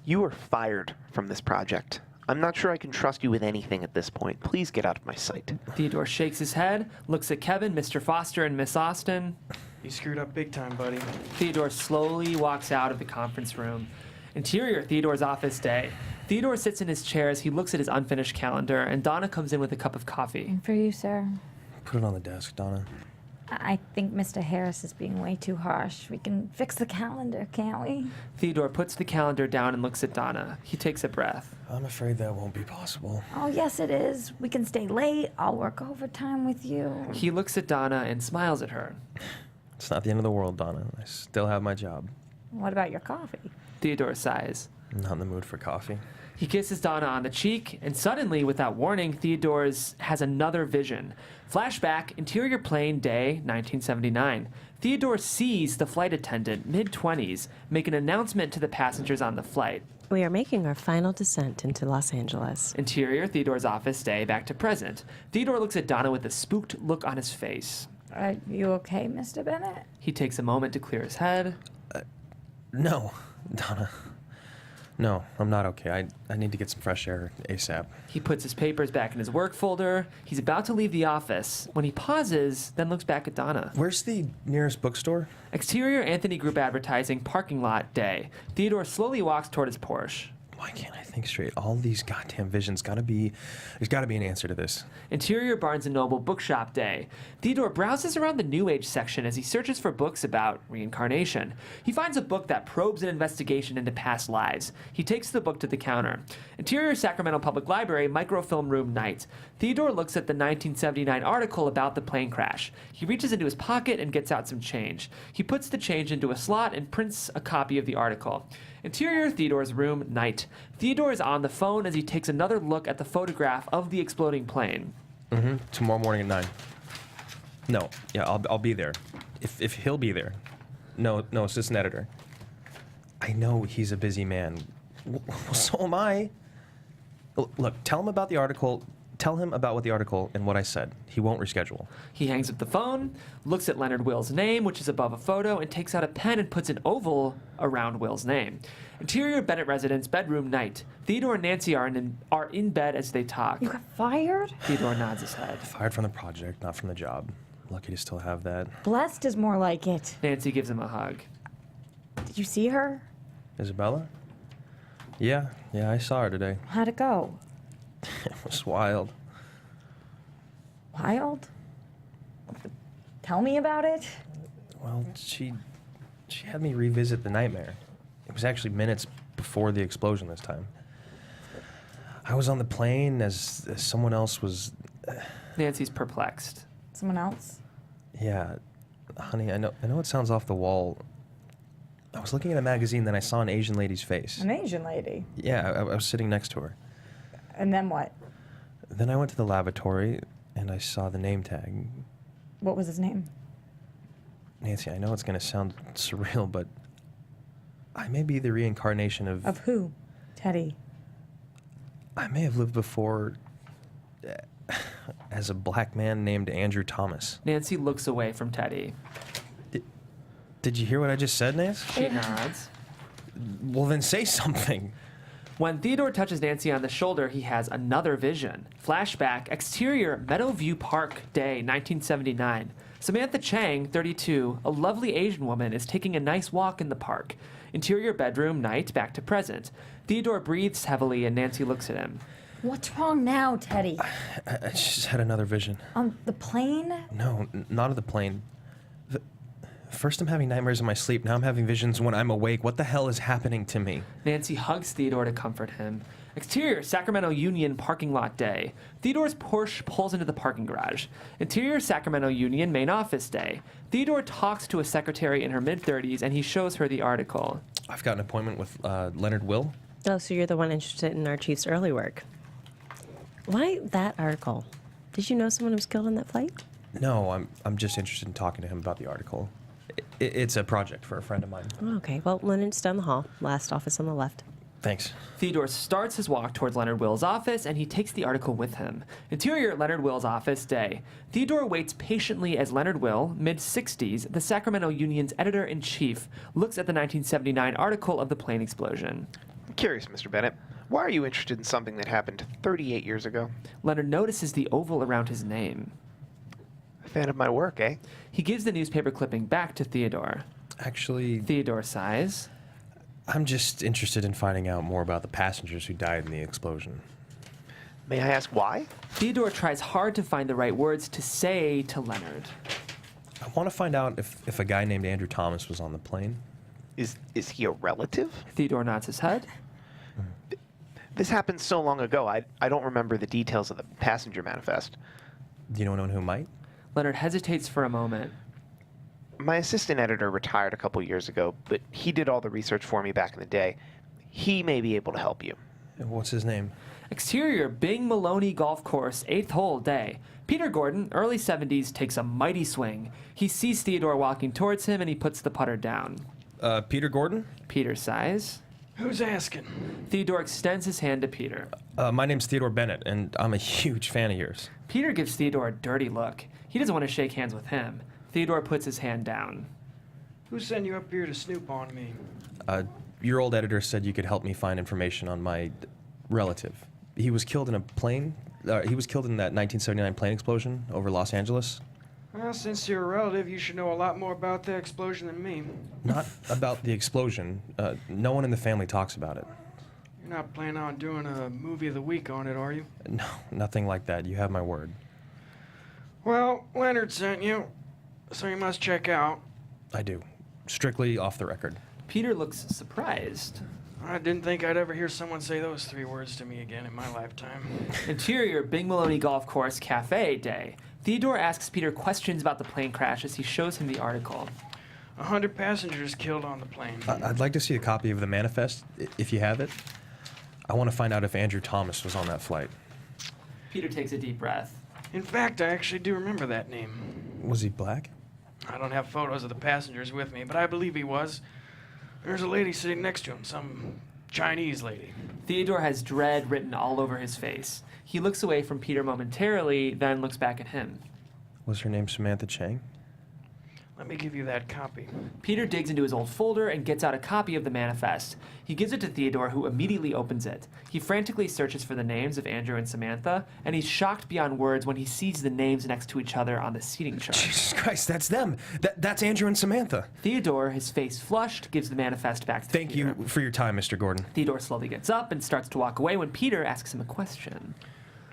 You are fired from this project. I'm not sure I can trust you with anything at this point. Please get out of my sight. Theodore shakes his head, looks at Kevin, Mr. Foster, and Miss Austin. You screwed up big time, buddy. Theodore slowly walks out of the conference room. Interior Theodore's office day. Theodore sits in his chair as he looks at his unfinished calendar, and Donna comes in with a cup of coffee. For you, sir. Put it on the desk, Donna. I think Mr. Harris is being way too harsh. We can fix the calendar, can't we? Theodore puts the calendar down and looks at Donna. He takes a breath. I'm afraid that won't be possible. Oh, yes, it is. We can stay late. I'll work overtime with you. He looks at Donna and smiles at her. It's not the end of the world, Donna. I still have my job. What about your coffee? Theodore sighs. I'm not in the mood for coffee. He kisses Donna on the cheek, and suddenly, without warning, Theodore has another vision. Flashback, interior plane, day 1979. Theodore sees the flight attendant, mid-20s, make an announcement to the passengers on the flight. We are making our final descent into Los Angeles. Interior, Theodore's office, day back to present. Theodore looks at Donna with a spooked look on his face. Are you okay, Mr. Bennett? He takes a moment to clear his head. No, Donna. No, I'm not okay. I need to get some fresh air ASAP. He puts his papers back in his work folder. He's about to leave the office when he pauses, then looks back at Donna. Where's the nearest bookstore? Exterior Anthony Group Advertising, parking lot, day. Theodore slowly walks toward his Porsche. Why can't I think straight? All these goddamn visions there's gotta be an answer to this. Interior Barnes & Noble bookshop, day. Theodore browses around the New Age section as he searches for books about reincarnation. He finds a book that probes an investigation into past lives. He takes the book to the counter. Interior Sacramento Public Library, microfilm room, night. Theodore looks at the 1979 article about the plane crash. He reaches into his pocket and gets out some change. He puts the change into a slot and prints a copy of the article. Interior Theodore's room, night. Theodore is on the phone as he takes another look at the photograph of the exploding plane. Tomorrow morning at 9. No, yeah, I'll be there. If he'll be there. No, assistant editor. I know he's a busy man. Well, so am I. Look, tell him about the article. Tell him about what the article and what I said. He won't reschedule. He hangs up the phone, looks at Leonard Will's name, which is above a photo, and takes out a pen and puts an oval around Will's name. Interior Bennett residence, bedroom, night. Theodore and Nancy are in bed as they talk. You got fired? Theodore nods his head. Fired from the project, not from the job. Lucky to still have that. Blessed is more like it. Nancy gives him a hug. Did you see her? Isabella? Yeah, I saw her today. How'd it go? It was wild. Wild? Tell me about it. Well, she had me revisit the nightmare. It was actually minutes before the explosion this time. I was on the plane as someone else was... Nancy's perplexed. Someone else? Yeah, honey, I know it sounds off the wall. I was looking at a magazine, then I saw an Asian lady's face. An Asian lady? Yeah, I was sitting next to her. And then what? Then I went to the lavatory, and I saw the name tag. What was his name? Nancy, I know it's going to sound surreal, but I may be the reincarnation of... Of who? Teddy. I may have lived before as a black man named Andrew Thomas. Nancy looks away from Teddy. Did you hear what I just said, Nancy? She nods. Well, then say something. When Theodore touches Nancy on the shoulder, he has another vision. Flashback, exterior, Meadowview Park, day 1979. Samantha Chang, 32, a lovely Asian woman, is taking a nice walk in the park. Interior bedroom, night, back to present. Theodore breathes heavily and Nancy looks at him. What's wrong now, Teddy? I just had another vision. On the plane? No, not of the plane. First I'm having nightmares in my sleep, now I'm having visions when I'm awake. What the hell is happening to me? Nancy hugs Theodore to comfort him. Exterior, Sacramento Union parking lot day. Theodore's Porsche pulls into the parking garage. Interior, Sacramento Union main office day. Theodore talks to a secretary in her mid-30s and he shows her the article. I've got an appointment with Leonard Will. Oh, so you're the one interested in our chief's early work. Why that article? Did you know someone was killed in that flight? No, I'm just interested in talking to him about the article. It's a project for a friend of mine. Oh, okay. Well, Leonard's down the hall. Last office on the left. Thanks. Theodore starts his walk towards Leonard Will's office, and he takes the article with him. Interior, Leonard Will's office, day. Theodore waits patiently as Leonard Will, mid-60s, the Sacramento Union's editor-in-chief, looks at the 1979 article of the plane explosion. I'm curious, Mr. Bennett. Why are you interested in something that happened 38 years ago? Leonard notices the oval around his name. A fan of my work, eh? He gives the newspaper clipping back to Theodore. Actually, Theodore sighs. I'm just interested in finding out more about the passengers who died in the explosion. May I ask why? Theodore tries hard to find the right words to say to Leonard. I want to find out if a guy named Andrew Thomas was on the plane. Is he a relative? Theodore nods his head. This happened so long ago, I don't remember the details of the passenger manifest. Do you know anyone who might? Leonard hesitates for a moment. My assistant editor retired a couple years ago, but he did all the research for me back in the day. He may be able to help you. What's his name? Exterior, Bing Maloney Golf Course, 8th hole day. Peter Gordon, early 70s, takes a mighty swing. He sees Theodore walking towards him, and he puts the putter down. Peter Gordon? Peter sighs. Who's asking? Theodore extends his hand to Peter. My name's Theodore Bennett, and I'm a huge fan of yours. Peter gives Theodore a dirty look. He doesn't want to shake hands with him. Theodore puts his hand down. Who sent you up here to snoop on me? Your old editor said you could help me find information on my relative. He was killed in a plane. He was killed in that 1979 plane explosion over Los Angeles. Well, since you're a relative, you should know a lot more about the explosion than me. Not about the explosion. No one in the family talks about it. You're not planning on doing a movie of the week on it, are you? No, nothing like that. You have my word. Well, Leonard sent you, so you must check out. I do. Strictly off the record. Peter looks surprised. I didn't think I'd ever hear someone say those 3 words to me again in my lifetime. Interior, Bing Maloney Golf Course, cafe day. Theodore asks Peter questions about the plane crash as he shows him the article. 100 passengers killed on the plane. I'd like to see a copy of the manifest, if you have it. I want to find out if Andrew Thomas was on that flight. Peter takes a deep breath. In fact, I actually do remember that name. Was he black? I don't have photos of the passengers with me, but I believe he was. There's a lady sitting next to him, some Chinese lady. Theodore has dread written all over his face. He looks away from Peter momentarily, then looks back at him. Was her name Samantha Chang? Let me give you that copy. Peter digs into his old folder and gets out a copy of the manifest. He gives it to Theodore, who immediately opens it. He frantically searches for the names of Andrew and Samantha, and he's shocked beyond words when he sees the names next to each other on the seating chart. Jesus Christ, that's them. That's Andrew and Samantha. Theodore, his face flushed, gives the manifest back to Peter. Thank you for your time, Mr. Gordon. Theodore slowly gets up and starts to walk away when Peter asks him a question.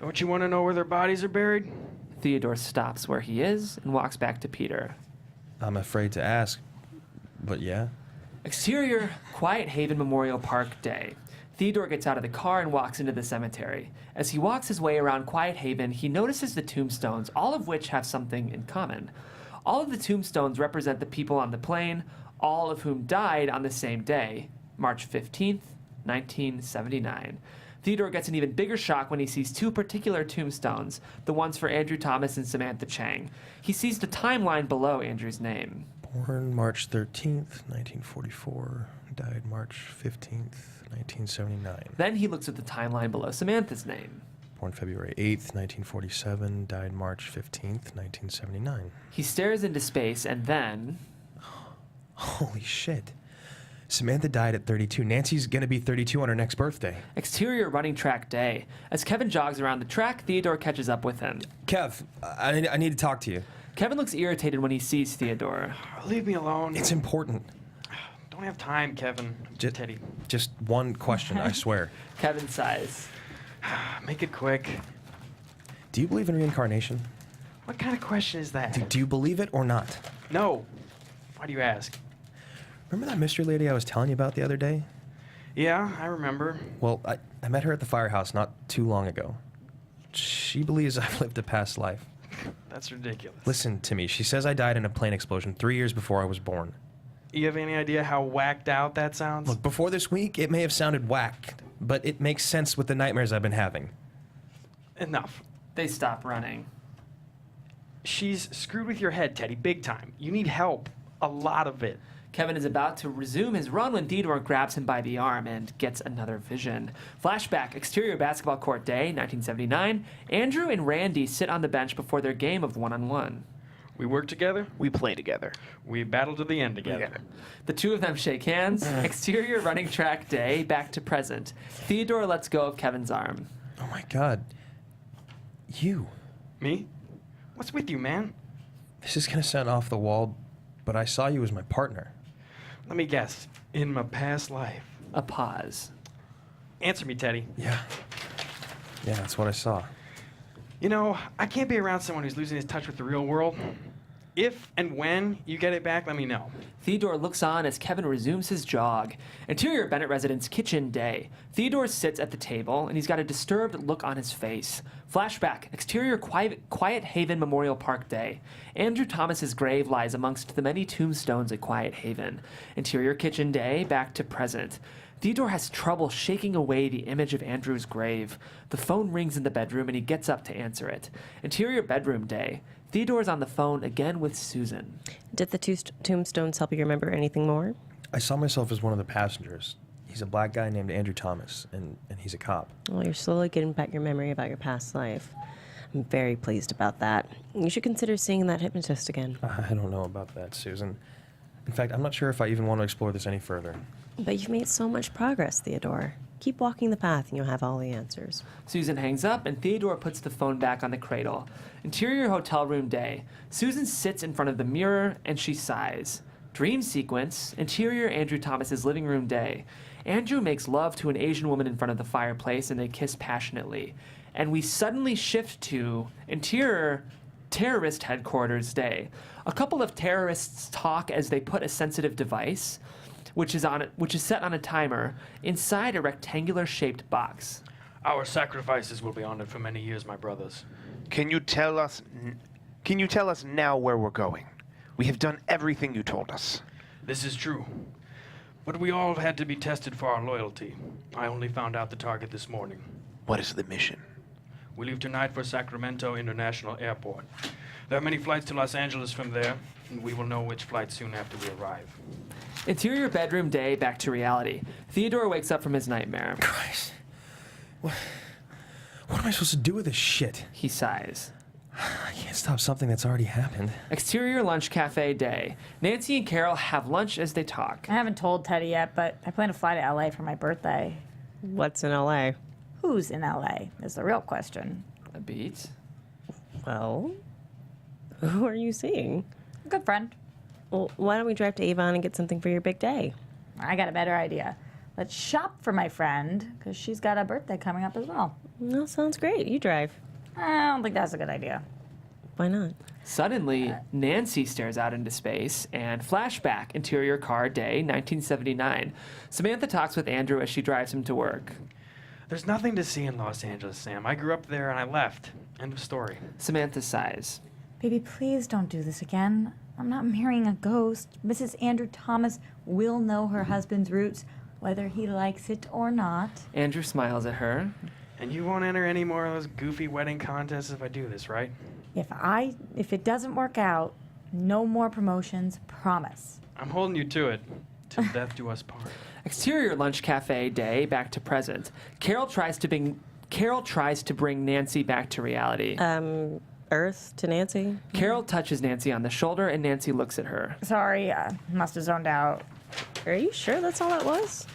Don't you want to know where their bodies are buried? Theodore stops where he is and walks back to Peter. I'm afraid to ask, but yeah. Exterior, Quiet Haven Memorial Park day. Theodore gets out of the car and walks into the cemetery. As he walks his way around Quiet Haven, he notices the tombstones, all of which have something in common. All of the tombstones represent the people on the plane, all of whom died on the same day, March 15th, 1979. Theodore gets an even bigger shock when he sees 2 particular tombstones, the ones for Andrew Thomas and Samantha Chang. He sees the timeline below Andrew's name. Born March 13th, 1944. Died March 15th, 1979. Then he looks at the timeline below Samantha's name. Born February 8th, 1947. Died March 15th, 1979. He stares into space and then... Holy shit. Samantha died at 32. Nancy's gonna be 32 on her next birthday. Exterior running track day. As Kevin jogs around the track, Theodore catches up with him. Kev, I need to talk to you. Kevin looks irritated when he sees Theodore. Leave me alone. It's important. Don't have time, Kevin. Teddy. Just one question, I swear. Kevin sighs. Make it quick. Do you believe in reincarnation? What kind of question is that? Do you believe it or not? No. Why do you ask? Remember that mystery lady I was telling you about the other day? Yeah, I remember. Well, I met her at the firehouse not too long ago. She believes I've lived a past life. That's ridiculous. Listen to me. She says I died in a plane explosion 3 years before I was born. You have any idea how whacked out that sounds? Look, before this week, it may have sounded whack, but it makes sense with the nightmares I've been having. Enough. They stop running. She's screwed with your head, Teddy, big time. You need help. A lot of it. Kevin is about to resume his run when Theodore grabs him by the arm and gets another vision. Flashback, exterior basketball court day, 1979. Andrew and Randy sit on the bench before their game of one-on-one. We work together. We play together. We battle to the end together. The two of them shake hands. Exterior running track day, back to present. Theodore lets go of Kevin's arm. Oh my God. You. Me? What's with you, man? This is gonna sound off the wall, but I saw you as my partner. Let me guess. In my past life. A pause. Answer me, Teddy. Yeah. Yeah, that's what I saw. You know, I can't be around someone who's losing his touch with the real world. If and when you get it back, let me know. Theodore looks on as Kevin resumes his jog. Interior Bennett residence kitchen day. Theodore sits at the table, and he's got a disturbed look on his face. Flashback, exterior Quiet Haven Memorial Park day. Andrew Thomas's grave lies amongst the many tombstones at Quiet Haven. Interior kitchen day, back to present. Theodore has trouble shaking away the image of Andrew's grave. The phone rings in the bedroom, and he gets up to answer it. Interior bedroom day. Theodore's on the phone again with Susan. Did the tombstones help you remember anything more? I saw myself as one of the passengers. He's a black guy named Andrew Thomas, and he's a cop. Well, you're slowly getting back your memory about your past life. I'm very pleased about that. You should consider seeing that hypnotist again. I don't know about that, Susan. In fact, I'm not sure if I even want to explore this any further. But you've made so much progress, Theodore. Keep walking the path and you'll have all the answers. Susan hangs up, and Theodore puts the phone back on the cradle. Interior hotel room day. Susan sits in front of the mirror, and she sighs. Dream sequence. Interior Andrew Thomas's living room day. Andrew makes love to an Asian woman in front of the fireplace, and they kiss passionately. And we suddenly shift to interior terrorist headquarters day. A couple of terrorists talk as they put a sensitive device, which is set on a timer, inside a rectangular-shaped box. Our sacrifices will be honored for many years, my brothers. Can you tell us now where we're going? We have done everything you told us. This is true. But we all had to be tested for our loyalty. I only found out the target this morning. What is the mission? We leave tonight for Sacramento International Airport. There are many flights to Los Angeles from there, and we will know which flight soon after we arrive. Interior bedroom day, back to reality. Theodore wakes up from his nightmare. Christ. What am I supposed to do with this shit? He sighs. I can't stop something that's already happened. Exterior lunch cafe day. Nancy and Carol have lunch as they talk. I haven't told Teddy yet, but I plan to fly to LA for my birthday. What's in LA? Who's in LA is the real question. A beat. Well, who are you seeing? A good friend. Well, why don't we drive to Avon and get something for your big day? I got a better idea. Let's shop for my friend, because she's got a birthday coming up as well. Well, sounds great. You drive. I don't think that's a good idea. Why not? Suddenly, Nancy stares out into space, and flashback, interior car day, 1979. Samantha talks with Andrew as she drives him to work. There's nothing to see in Los Angeles, Sam. I grew up there and I left. End of story. Samantha sighs. Baby, please don't do this again. I'm not marrying a ghost. Mrs. Andrew Thomas will know her husband's roots, whether he likes it or not. Andrew smiles at her. And you won't enter any more of those goofy wedding contests if I do this, right? If it doesn't work out, no more promotions, promise. I'm holding you to it. Till death do us part. Exterior lunch cafe day, back to present. Carol tries to bring Nancy back to reality. Earth to Nancy? Carol touches Nancy on the shoulder, and Nancy looks at her. Sorry, must have zoned out. Are you sure that's all that was?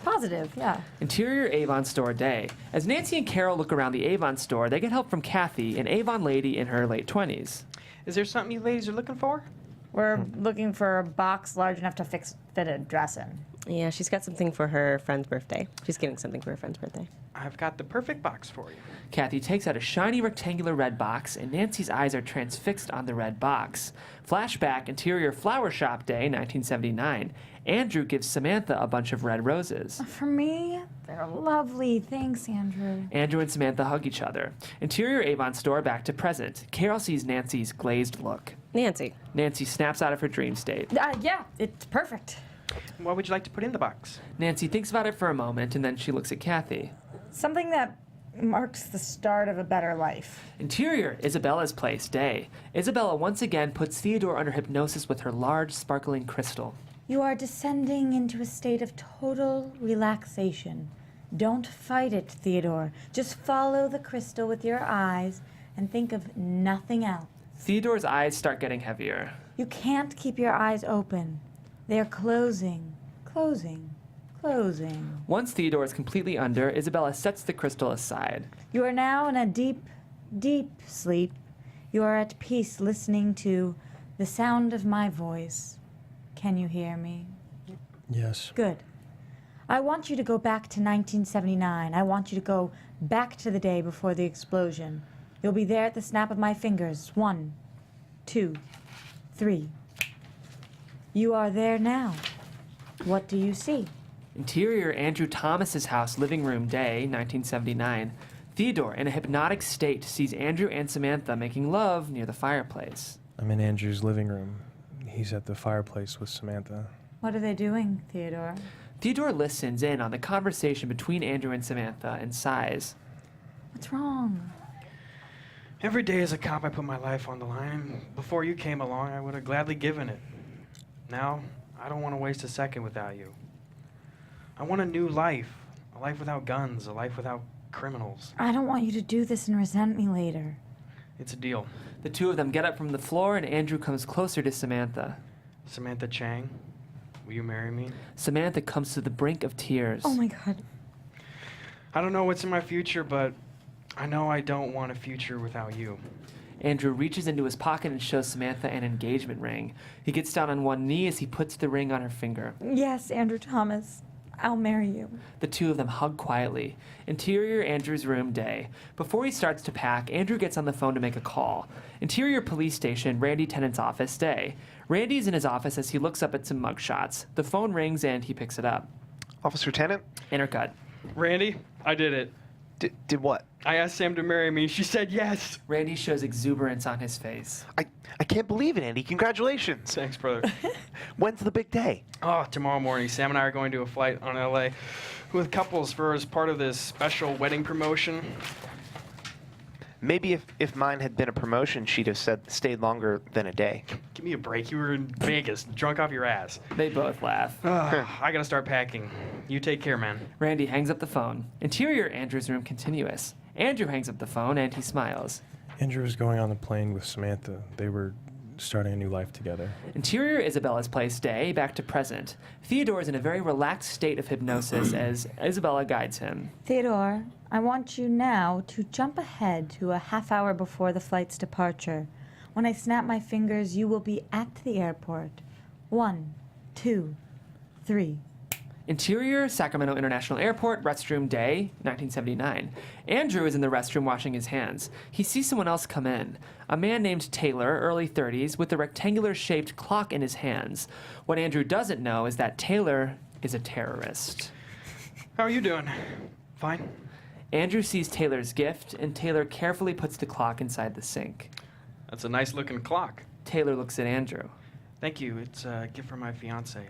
Positive, yeah. Interior Avon store day. As Nancy and Carol look around the Avon store, they get help from Kathy, an Avon lady in her late 20s. Is there something you ladies are looking for? We're looking for a box large enough to fit a dress in. Yeah, she's got something for her friend's birthday. She's getting something for her friend's birthday. I've got the perfect box for you. Kathy takes out a shiny rectangular red box, and Nancy's eyes are transfixed on the red box. Flashback, interior flower shop day, 1979. Andrew gives Samantha a bunch of red roses. For me? They're lovely. Thanks, Andrew. Andrew and Samantha hug each other. Interior Avon store, back to present. Carol sees Nancy's glazed look. Nancy. Nancy snaps out of her dream state. Yeah, it's perfect. What would you like to put in the box? Nancy thinks about it for a moment, and then she looks at Kathy. Something that marks the start of a better life. Interior, Isabella's place, day. Isabella once again puts Theodore under hypnosis with her large, sparkling crystal. You are descending into a state of total relaxation. Don't fight it, Theodore. Just follow the crystal with your eyes and think of nothing else. Theodore's eyes start getting heavier. You can't keep your eyes open. They are closing, closing, closing. Once Theodore is completely under, Isabella sets the crystal aside. You are now in a deep, deep sleep. You are at peace listening to the sound of my voice. Can you hear me? Yes. Good. I want you to go back to 1979. I want you to go back to the day before the explosion. You'll be there at the snap of my fingers. 1, 2, 3. You are there now. What do you see? Interior Andrew Thomas's house, living room, day, 1979. Theodore, in a hypnotic state, sees Andrew and Samantha making love near the fireplace. I'm in Andrew's living room. He's at the fireplace with Samantha. What are they doing, Theodore? Theodore listens in on the conversation between Andrew and Samantha and sighs. What's wrong? Every day as a cop, I put my life on the line. Before you came along, I would have gladly given it. Now, I don't want to waste a second without you. I want a new life. A life without guns, a life without criminals. I don't want you to do this and resent me later. It's a deal. The two of them get up from the floor and Andrew comes closer to Samantha. Samantha Chang, will you marry me? Samantha comes to the brink of tears. Oh my God. I don't know what's in my future, but I know I don't want a future without you. Andrew reaches into his pocket and shows Samantha an engagement ring. He gets down on one knee as he puts the ring on her finger. Yes, Andrew Thomas. I'll marry you. The two of them hug quietly. Interior Andrew's room, day. Before he starts to pack, Andrew gets on the phone to make a call. Interior Police Station, Randy Tennant's office, day. Randy's in his office as he looks up at some mugshots. The phone rings and he picks it up. Officer Tennant? Intercut. Randy, I did it. Did what? I asked Sam to marry me. She said yes. Randy shows exuberance on his face. I can't believe it, Andy. Congratulations. Thanks, brother. When's the big day? Oh, tomorrow morning, Sam and I are going to a flight on LA with couples for as part of this special wedding promotion. Maybe if mine had been a promotion, she'd have stayed longer than a day. Give me a break. You were in Vegas, drunk off your ass. They both laugh. I gotta start packing. You take care, man. Randy hangs up the phone. Interior Andrew's room, continuous. Andrew hangs up the phone and he smiles. Andrew was going on the plane with Samantha. They were starting a new life together. Interior Isabella's place, day, back to present. Theodore is in a very relaxed state of hypnosis as Isabella guides him. Theodore, I want you now to jump ahead to a half hour before the flight's departure. When I snap my fingers, you will be at the airport. 1, 2, 3. Interior Sacramento International Airport, restroom, day, 1979. Andrew is in the restroom washing his hands. He sees someone else come in. A man named Taylor, early 30s, with a rectangular-shaped clock in his hands. What Andrew doesn't know is that Taylor is a terrorist. How are you doing? Fine. Andrew sees Taylor's gift, and Taylor carefully puts the clock inside the sink. That's a nice-looking clock. Taylor looks at Andrew. Thank you. It's a gift from my fiancée.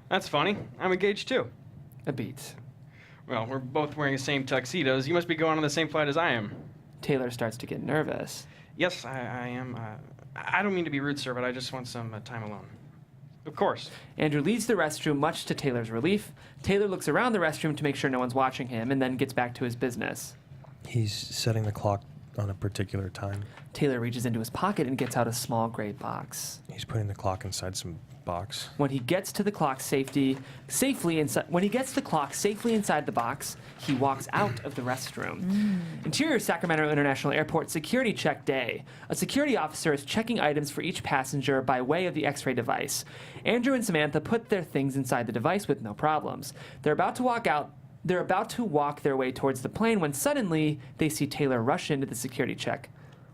That's funny. I'm engaged, too. A beat. Well, we're both wearing the same tuxedos. You must be going on the same flight as I am. Taylor starts to get nervous. Yes, I am. I don't mean to be rude, sir, but I just want some time alone. Of course. Andrew leaves the restroom, much to Taylor's relief. Taylor looks around the restroom to make sure no one's watching him, and then gets back to his business. He's setting the clock on a particular time. Taylor reaches into his pocket and gets out a small gray box. He's putting the clock inside some box. When he gets to the clock safely inside the box, he walks out of the restroom. Interior Sacramento International Airport security check, day. A security officer is checking items for each passenger by way of the X-ray device. Andrew and Samantha put their things inside the device with no problems. They're about to walk their way towards the plane when suddenly they see Taylor rush into the security check.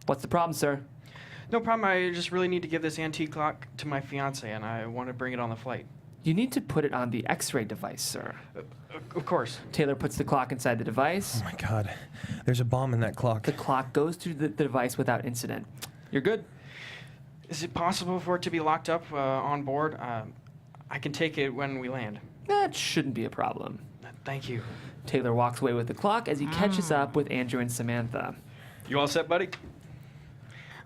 What's the problem, sir? No problem. I just really need to give this antique clock to my fiancée, and I want to bring it on the flight. You need to put it on the X-ray device, sir. Of course. Taylor puts the clock inside the device. Oh my God. There's a bomb in that clock. The clock goes through the device without incident. You're good. Is it possible for it to be locked up on board? I can take it when we land. That shouldn't be a problem. Thank you. Taylor walks away with the clock as he catches up with Andrew and Samantha. You all set, buddy?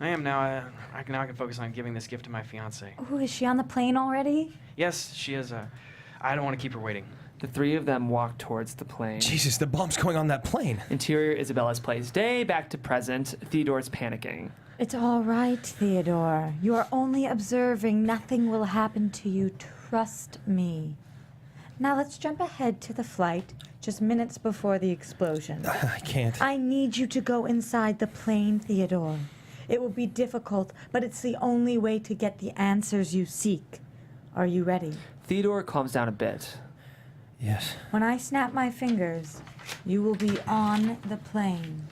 I am now. I can focus on giving this gift to my fiancée. Oh, is she on the plane already? Yes, she is. I don't want to keep her waiting. The three of them walk towards the plane. Jesus, the bomb's going on that plane. Interior Isabella's place, day, back to present. Theodore's panicking. It's all right, Theodore. You are only observing. Nothing will happen to you. Trust me. Now let's jump ahead to the flight, just minutes before the explosion. I can't. I need you to go inside the plane, Theodore. It will be difficult, but it's the only way to get the answers you seek. Are you ready? Theodore calms down a bit. Yes. When I snap my fingers, you will be on the plane.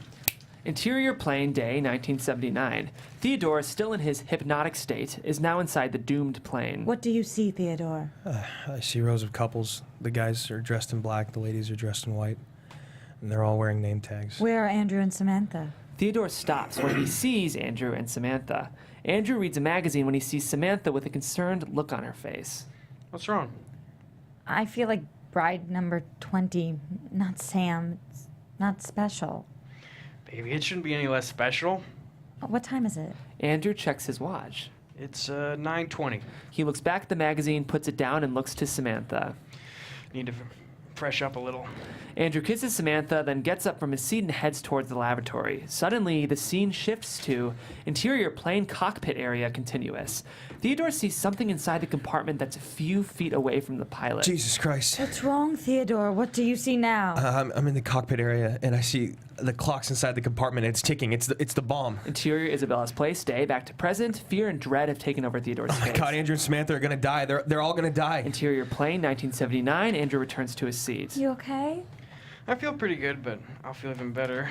Interior plane, day 1979. Theodore, still in his hypnotic state, is now inside the doomed plane. What do you see, Theodore? I see rows of couples. The guys are dressed in black, the ladies are dressed in white, and they're all wearing name tags. Where are Andrew and Samantha? Theodore stops when he sees Andrew and Samantha. Andrew reads a magazine when he sees Samantha with a concerned look on her face. What's wrong? I feel like bride number 20, not Sam. It's not special. Baby, it shouldn't be any less special. What time is it? Andrew checks his watch. It's 9:20. He looks back at the magazine, puts it down, and looks to Samantha. Need to fresh up a little. Andrew kisses Samantha, then gets up from his seat and heads towards the lavatory. Suddenly, the scene shifts to interior plane cockpit area continuous. Theodore sees something inside the compartment that's a few feet away from the pilot. Jesus Christ. What's wrong, Theodore? What do you see now? I'm in the cockpit area, and I see the clocks inside the compartment, and it's ticking. It's the bomb. Interior Isabella's place, day back to present. Fear and dread have taken over Theodore's Oh my face. God, Andrew and Samantha are gonna die. They're all gonna die. Interior plane, 1979. Andrew returns to his seat. You okay? I feel pretty good, but I'll feel even better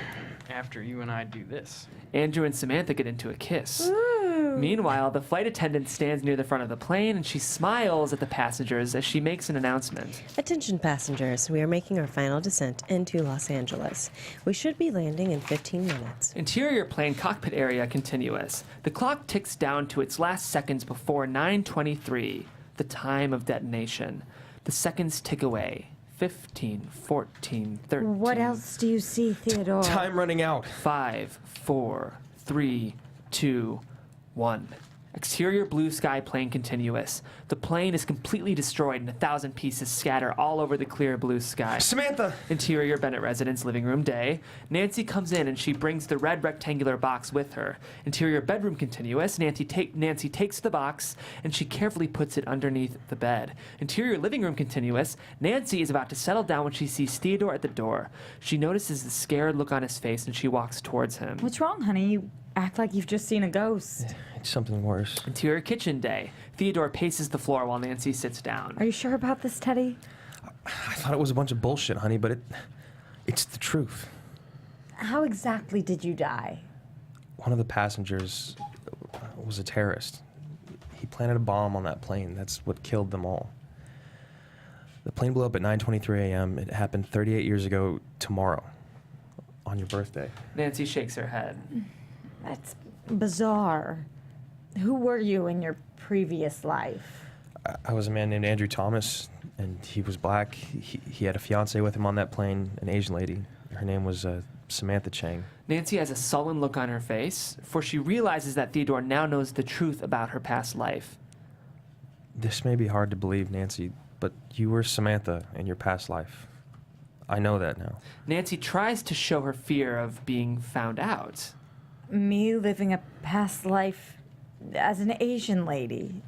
after you and I do this. Andrew and Samantha get into a kiss. Ooh. Meanwhile, the flight attendant stands near the front of the plane and she smiles at the passengers as she makes an announcement. Attention passengers, we are making our final descent into Los Angeles. We should be landing in 15 minutes. Interior plane cockpit area continuous. The clock ticks down to its last seconds before 9:23, the time of detonation. The seconds tick away. 15, 14, 13. What else do you see, Theodore? Time running out. 5, 4, 3, 2, 1. Exterior blue sky plane continuous. The plane is completely destroyed and 1,000 pieces scatter all over the clear blue sky. Samantha! Interior Bennett residence living room, day. Nancy comes in and she brings the red rectangular box with her. Interior bedroom continuous. Nancy takes the box and she carefully puts it underneath the bed. Interior living room continuous. Nancy is about to settle down when she sees Theodore at the door. She notices the scared look on his face and she walks towards him. What's wrong, honey? You act like you've just seen a ghost. It's something worse. Interior kitchen, day. Theodore paces the floor while Nancy sits down. Are you sure about this, Teddy? I thought it was a bunch of bullshit, honey, but it's the truth. How exactly did you die? One of the passengers was a terrorist. He planted a bomb on that plane. That's what killed them all. The plane blew up at 9:23 a.m. It happened 38 years ago tomorrow, on your birthday. Nancy shakes her head. That's bizarre. Who were you in your previous life? I was a man named Andrew Thomas, and he was black. He had a fiancée with him on that plane, an Asian lady. Her name was Samantha Chang. Nancy has a sullen look on her face, for she realizes that Theodore now knows the truth about her past life. This may be hard to believe, Nancy, but you were Samantha in your past life. I know that now. Nancy tries to show her fear of being found out. Me living a past life as an Asian lady.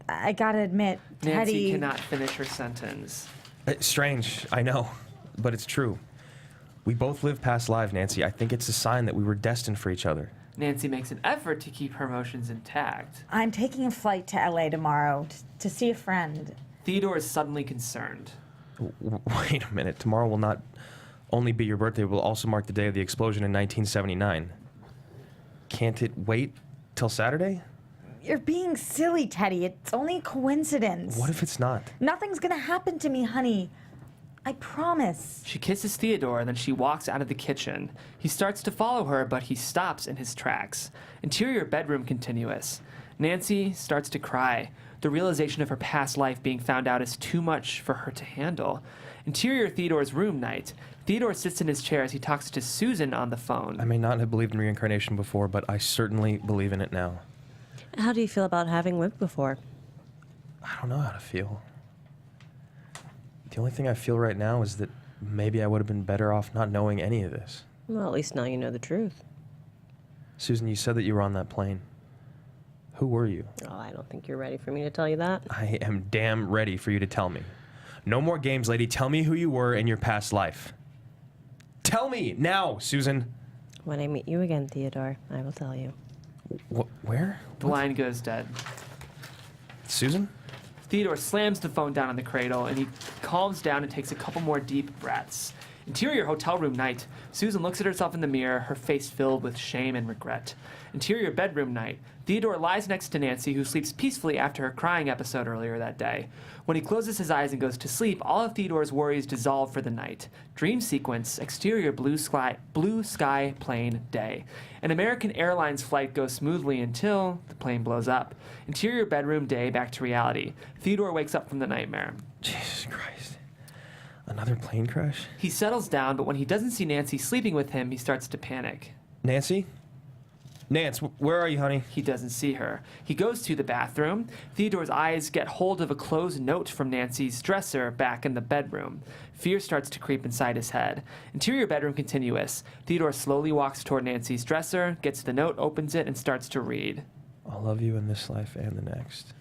I gotta admit, Nancy Teddy... cannot finish her sentence. It's strange, I know, but it's true. We both live past lives, Nancy. I think it's a sign that we were destined for each other. Nancy makes an effort to keep her emotions intact. I'm taking a flight to LA tomorrow to see a friend. Theodore is suddenly concerned. Wait a minute. Tomorrow will not only be your birthday, it will also mark the day of the explosion in 1979. Can't it wait till Saturday? You're being silly, Teddy. It's only a coincidence. What if it's not? Nothing's gonna happen to me, honey. I promise. She kisses Theodore and then she walks out of the kitchen. He starts to follow her, but he stops in his tracks. Interior bedroom continuous. Nancy starts to cry. The realization of her past life being found out is too much for her to handle. Interior Theodore's room night. Theodore sits in his chair as he talks to Susan on the phone. I may not have believed in reincarnation before, but I certainly believe in it now. How do you feel about having lived before? I don't know how to feel. The only thing I feel right now is that maybe I would have been better off not knowing any of this. Well, at least now you know the truth. Susan, you said that you were on that plane. Who were you? Oh, I don't think you're ready for me to tell you that. I am damn ready for you to tell me. No more games, lady. Tell me who you were in your past life. Tell me now, Susan. When I meet you again, Theodore, I will tell you. Where? The line goes dead. Susan? Theodore slams the phone down on the cradle and he calms down and takes a couple more deep breaths. Interior hotel room night. Susan looks at herself in the mirror, her face filled with shame and regret. Interior bedroom night. Theodore lies next to Nancy, who sleeps peacefully after her crying episode earlier that day. When he closes his eyes and goes to sleep, all of Theodore's worries dissolve for the night. Dream sequence. Exterior blue sky plane day. An American Airlines flight goes smoothly until the plane blows up. Interior bedroom day, back to reality. Theodore wakes up from the nightmare. Jesus Christ. Another plane crash? He settles down, but when he doesn't see Nancy sleeping with him, he starts to panic. Nancy? Nance, where are you, honey? He doesn't see her. He goes to the bathroom. Theodore's eyes get hold of a closed note from Nancy's dresser back in the bedroom. Fear starts to creep inside his head. Interior bedroom continuous. Theodore slowly walks toward Nancy's dresser, gets the note, opens it, and starts to read. I'll love you in this life and the next.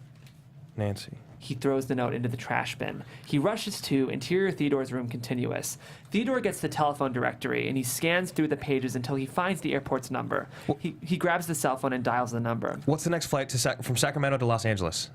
Nancy. He throws the note into the trash bin. He rushes to interior Theodore's room continuous. Theodore gets the telephone directory, and he scans through the pages until he finds the airport's number. He grabs the cell phone and dials the number. What's the next flight from Sacramento to Los Angeles?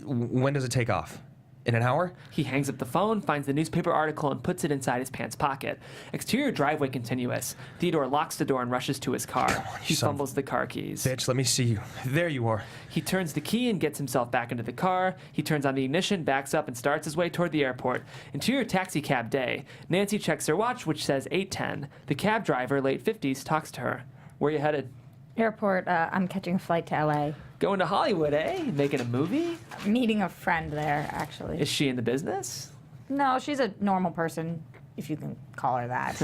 When does it take off? In an hour? He hangs up the phone, finds the newspaper article, and puts it inside his pants pocket. Exterior driveway continuous. Theodore locks the door and rushes to his car. He fumbles the car keys. Bitch, let me see you. There you are. He turns the key and gets himself back into the car. He turns on the ignition, backs up, and starts his way toward the airport. Interior taxi cab day. Nancy checks her watch, which says 8:10. The cab driver, late 50s, talks to her. Where you headed? Airport. I'm catching a flight to LA. Going to Hollywood, eh? Making a movie? Meeting a friend there, actually. Is she in the business? No, she's a normal person, if you can call her that.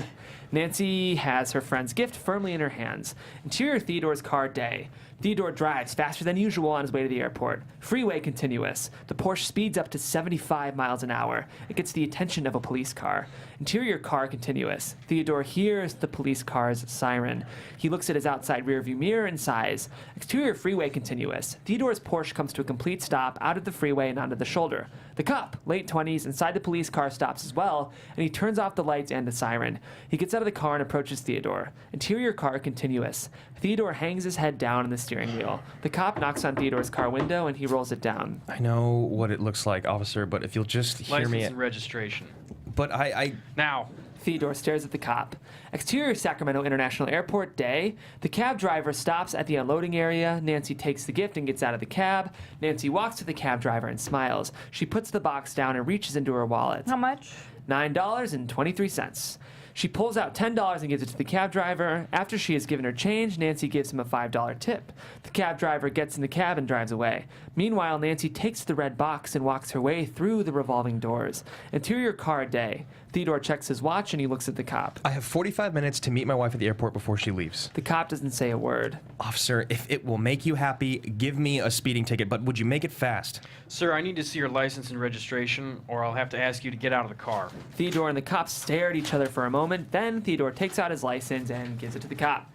Nancy has her friend's gift firmly in her hands. Interior Theodore's car day. Theodore drives faster than usual on his way to the airport. Freeway continuous. The Porsche speeds up to 75 miles an hour. It gets the attention of a police car. Interior car continuous. Theodore hears the police car's siren. He looks at his outside rearview mirror and sighs. Exterior freeway continuous. Theodore's Porsche comes to a complete stop out of the freeway and onto the shoulder. The cop, late 20s, inside the police car stops as well, and he turns off the lights and the siren. He gets out of the car and approaches Theodore. Interior car continuous. Theodore hangs his head down on the steering wheel. The cop knocks on Theodore's car window and he rolls it down. I know what it looks like, officer, but if you'll just hear License me... and registration. But I... Now. Theodore stares at the cop. Exterior Sacramento International Airport day. The cab driver stops at the unloading area. Nancy takes the gift and gets out of the cab. Nancy walks to the cab driver and smiles. She puts the box down and reaches into her wallet. How much? $9.23. She pulls out $10 and gives it to the cab driver. After she has given her change, Nancy gives him a $5 tip. The cab driver gets in the cab and drives away. Meanwhile, Nancy takes the red box and walks her way through the revolving doors. Interior car day. Theodore checks his watch and he looks at the cop. I have 45 minutes to meet my wife at the airport before she leaves. The cop doesn't say a word. Officer, if it will make you happy, give me a speeding ticket, but would you make it fast? Sir, I need to see your license and registration, or I'll have to ask you to get out of the car. Theodore and the cop stare at each other for a moment. Then Theodore takes out his license and gives it to the cop.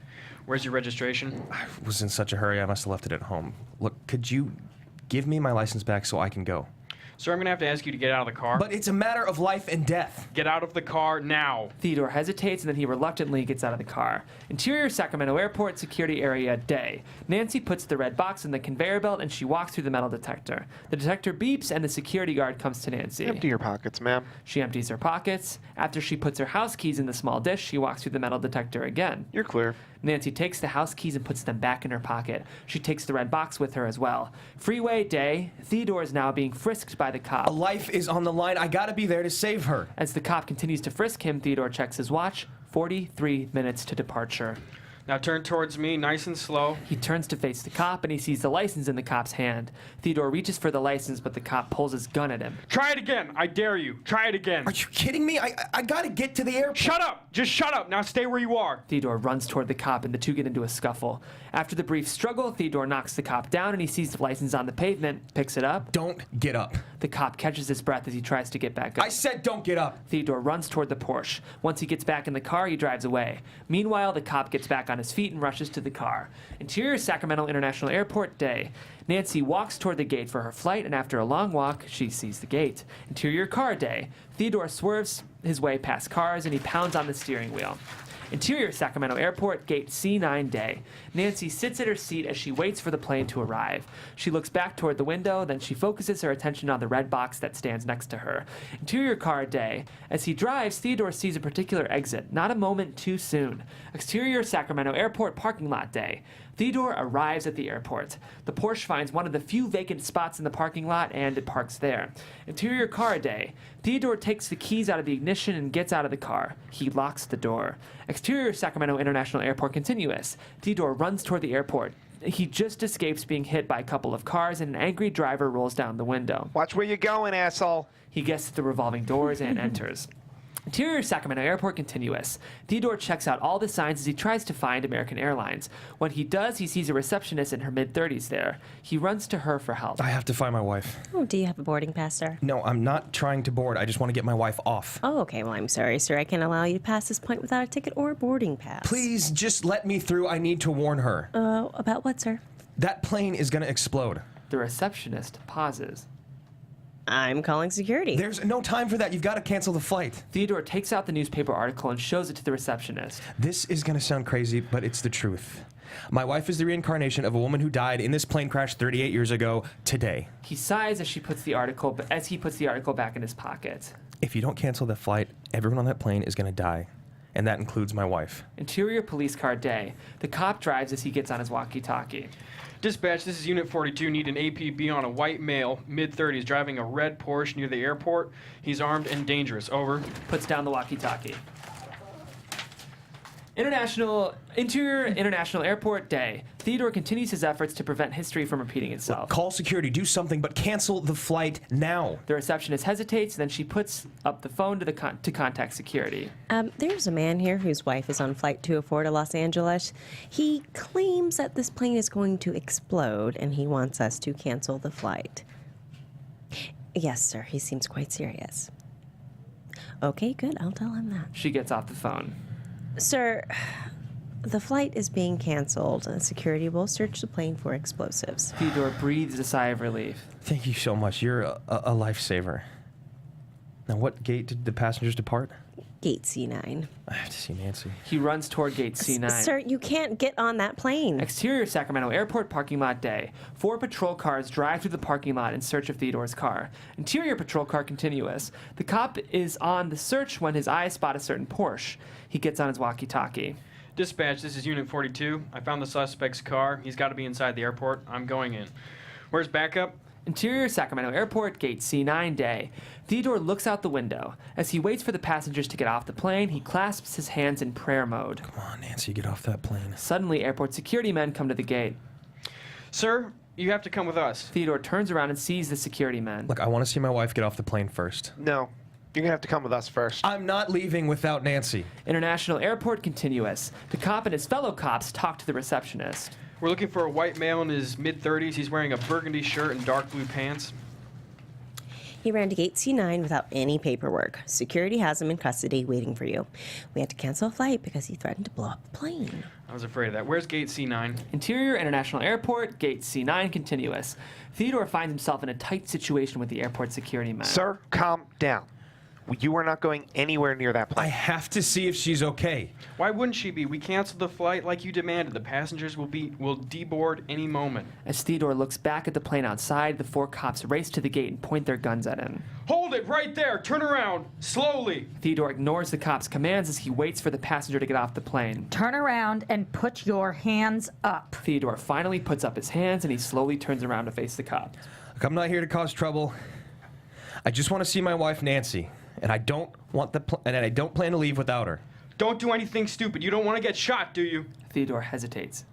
Where's your registration? I was in such a hurry, I must have left it at home. Look, could you give me my license back so I can go? Sir, I'm going to have to ask you to get out of the car. But it's a matter of life and death. Get out of the car now. Theodore hesitates and then he reluctantly gets out of the car. Interior Sacramento Airport security area day. Nancy puts the red box in the conveyor belt and she walks through the metal detector. The detector beeps and the security guard comes to Nancy. Empty your pockets, ma'am. She empties her pockets. After she puts her house keys in the small dish, she walks through the metal detector again. You're clear. Nancy takes the house keys and puts them back in her pocket. She takes the red box with her as well. Freeway day. Theodore is now being frisked by the cop. A life is on the line. I gotta be there to save her. As the cop continues to frisk him, Theodore checks his watch. 43 minutes to departure. Now turn towards me, nice and slow. He turns to face the cop and he sees the license in the cop's hand. Theodore reaches for the license, but the cop pulls his gun at him. Try it again. I dare you. Try it again. Are you kidding me? I gotta get to the airport. Shut up! Just shut up. Now stay where you are. Theodore runs toward the cop and the two get into a scuffle. After the brief struggle, Theodore knocks the cop down and he sees the license on the pavement, picks it up. Don't get up. The cop catches his breath as he tries to get back up. I said don't get up. Theodore runs toward the Porsche. Once he gets back in the car, he drives away. Meanwhile, the cop gets back on his feet and rushes to the car. Interior Sacramento International Airport day. Nancy walks toward the gate for her flight, and after a long walk, she sees the gate. Interior car day. Theodore swerves his way past cars, and he pounds on the steering wheel. Interior Sacramento Airport, gate C9 day. Nancy sits at her seat as she waits for the plane to arrive. She looks back toward the window, then she focuses her attention on the red box that stands next to her. Interior car day. As he drives, Theodore sees a particular exit, not a moment too soon. Exterior Sacramento Airport parking lot day. Theodore arrives at the airport. The Porsche finds one of the few vacant spots in the parking lot and it parks there. Interior car day. Theodore takes the keys out of the ignition and gets out of the car. He locks the door. Exterior Sacramento International Airport continuous. Theodore runs toward the airport. He just escapes being hit by a couple of cars and an angry driver rolls down the window. Watch where you're going, asshole. He gets to the revolving doors and enters. Interior Sacramento Airport continuous. Theodore checks out all the signs as he tries to find American Airlines. When he does, he sees a receptionist in her mid-30s there. He runs to her for help. I have to find my wife. Oh, do you have a boarding pass, sir? No, I'm not trying to board. I just want to get my wife off. Oh, okay. Well, I'm sorry, sir. I can't allow you to pass this point without a ticket or a boarding pass. Please, just let me through. I need to warn her. About what, sir? That plane is going to explode. The receptionist pauses. I'm calling security. There's no time for that. You've got to cancel the flight. Theodore takes out the newspaper article and shows it to the receptionist. This is going to sound crazy, but it's the truth. My wife is the reincarnation of a woman who died in this plane crash 38 years ago today. He sighs as he puts the article back in his pocket. If you don't cancel the flight, everyone on that plane is going to die. And that includes my wife. Interior police car day. The cop drives as he gets on his walkie-talkie. Dispatch, this is Unit 42. Need an APB on a white male, mid-30s, driving a red Porsche near the airport. He's armed and dangerous. Over. Puts down the walkie-talkie. Interior International Airport day. Theodore continues his efforts to prevent history from repeating itself. Call security, do something, but cancel the flight now. The receptionist hesitates, then she puts up the phone to contact security. There's a man here whose wife is on Flight 204 to Los Angeles. He claims that this plane is going to explode, and he wants us to cancel the flight. Yes, sir. He seems quite serious. Okay, good. I'll tell him that. She gets off the phone. Sir, the flight is being canceled, and security will search the plane for explosives. Theodore breathes a sigh of relief. Thank you so much. You're a lifesaver. Now, what gate did the passengers depart? Gate C9. I have to see Nancy. He runs toward gate C9. Sir, you can't get on that plane. Exterior Sacramento Airport parking lot day. 4 patrol cars drive through the parking lot in search of Theodore's car. Interior patrol car continuous. The cop is on the search when his eyes spot a certain Porsche. He gets on his walkie-talkie. Dispatch, this is Unit 42. I found the suspect's car. He's got to be inside the airport. I'm going in. Where's backup? Interior Sacramento Airport, gate C9 day. Theodore looks out the window. As he waits for the passengers to get off the plane, he clasps his hands in prayer mode. Come on, Nancy, get off that plane. Suddenly, airport security men come to the gate. Sir, you have to come with us. Theodore turns around and sees the security men. Look, I want to see my wife get off the plane first. No, you're going to have to come with us first. I'm not leaving without Nancy. International Airport continuous. The cop and his fellow cops talk to the receptionist. We're looking for a white male in his mid-30s. He's wearing a burgundy shirt and dark blue pants. He ran to gate C9 without any paperwork. Security has him in custody waiting for you. We had to cancel a flight because he threatened to blow up the plane. I was afraid of that. Where's gate C9? Interior International Airport, gate C9 continuous. Theodore finds himself in a tight situation with the airport security men. Sir, calm down. You are not going anywhere near that I plane. have to see if she's okay. Why wouldn't she be? We canceled the flight like you demanded. The passengers will deboard any moment. As Theodore looks back at the plane outside, the 4 cops race to the gate and point their guns at him. Hold it right there. Turn around. Slowly. Theodore ignores the cops' commands as he waits for the passenger to get off the plane. Turn around and put your hands up. Theodore finally puts up his hands and he slowly turns around to face the cops. Look, I'm not here to cause trouble. I just want to see my wife, Nancy. And I don't plan to leave without her. Don't do anything stupid. You don't want to get shot, do you? Theodore hesitates.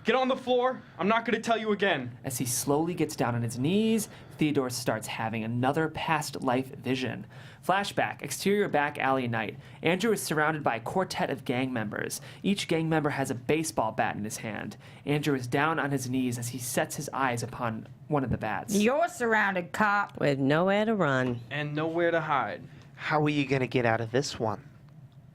Get on the floor. I'm not going to tell you again. As he slowly gets down on his knees, Theodore starts having another past life vision. Flashback, exterior back alley night. Andrew is surrounded by a quartet of gang members. Each gang member has a baseball bat in his hand. Andrew is down on his knees as he sets his eyes upon one of the bats. You're surrounded, cop. With nowhere to run. And nowhere to hide. How are you going to get out of this one,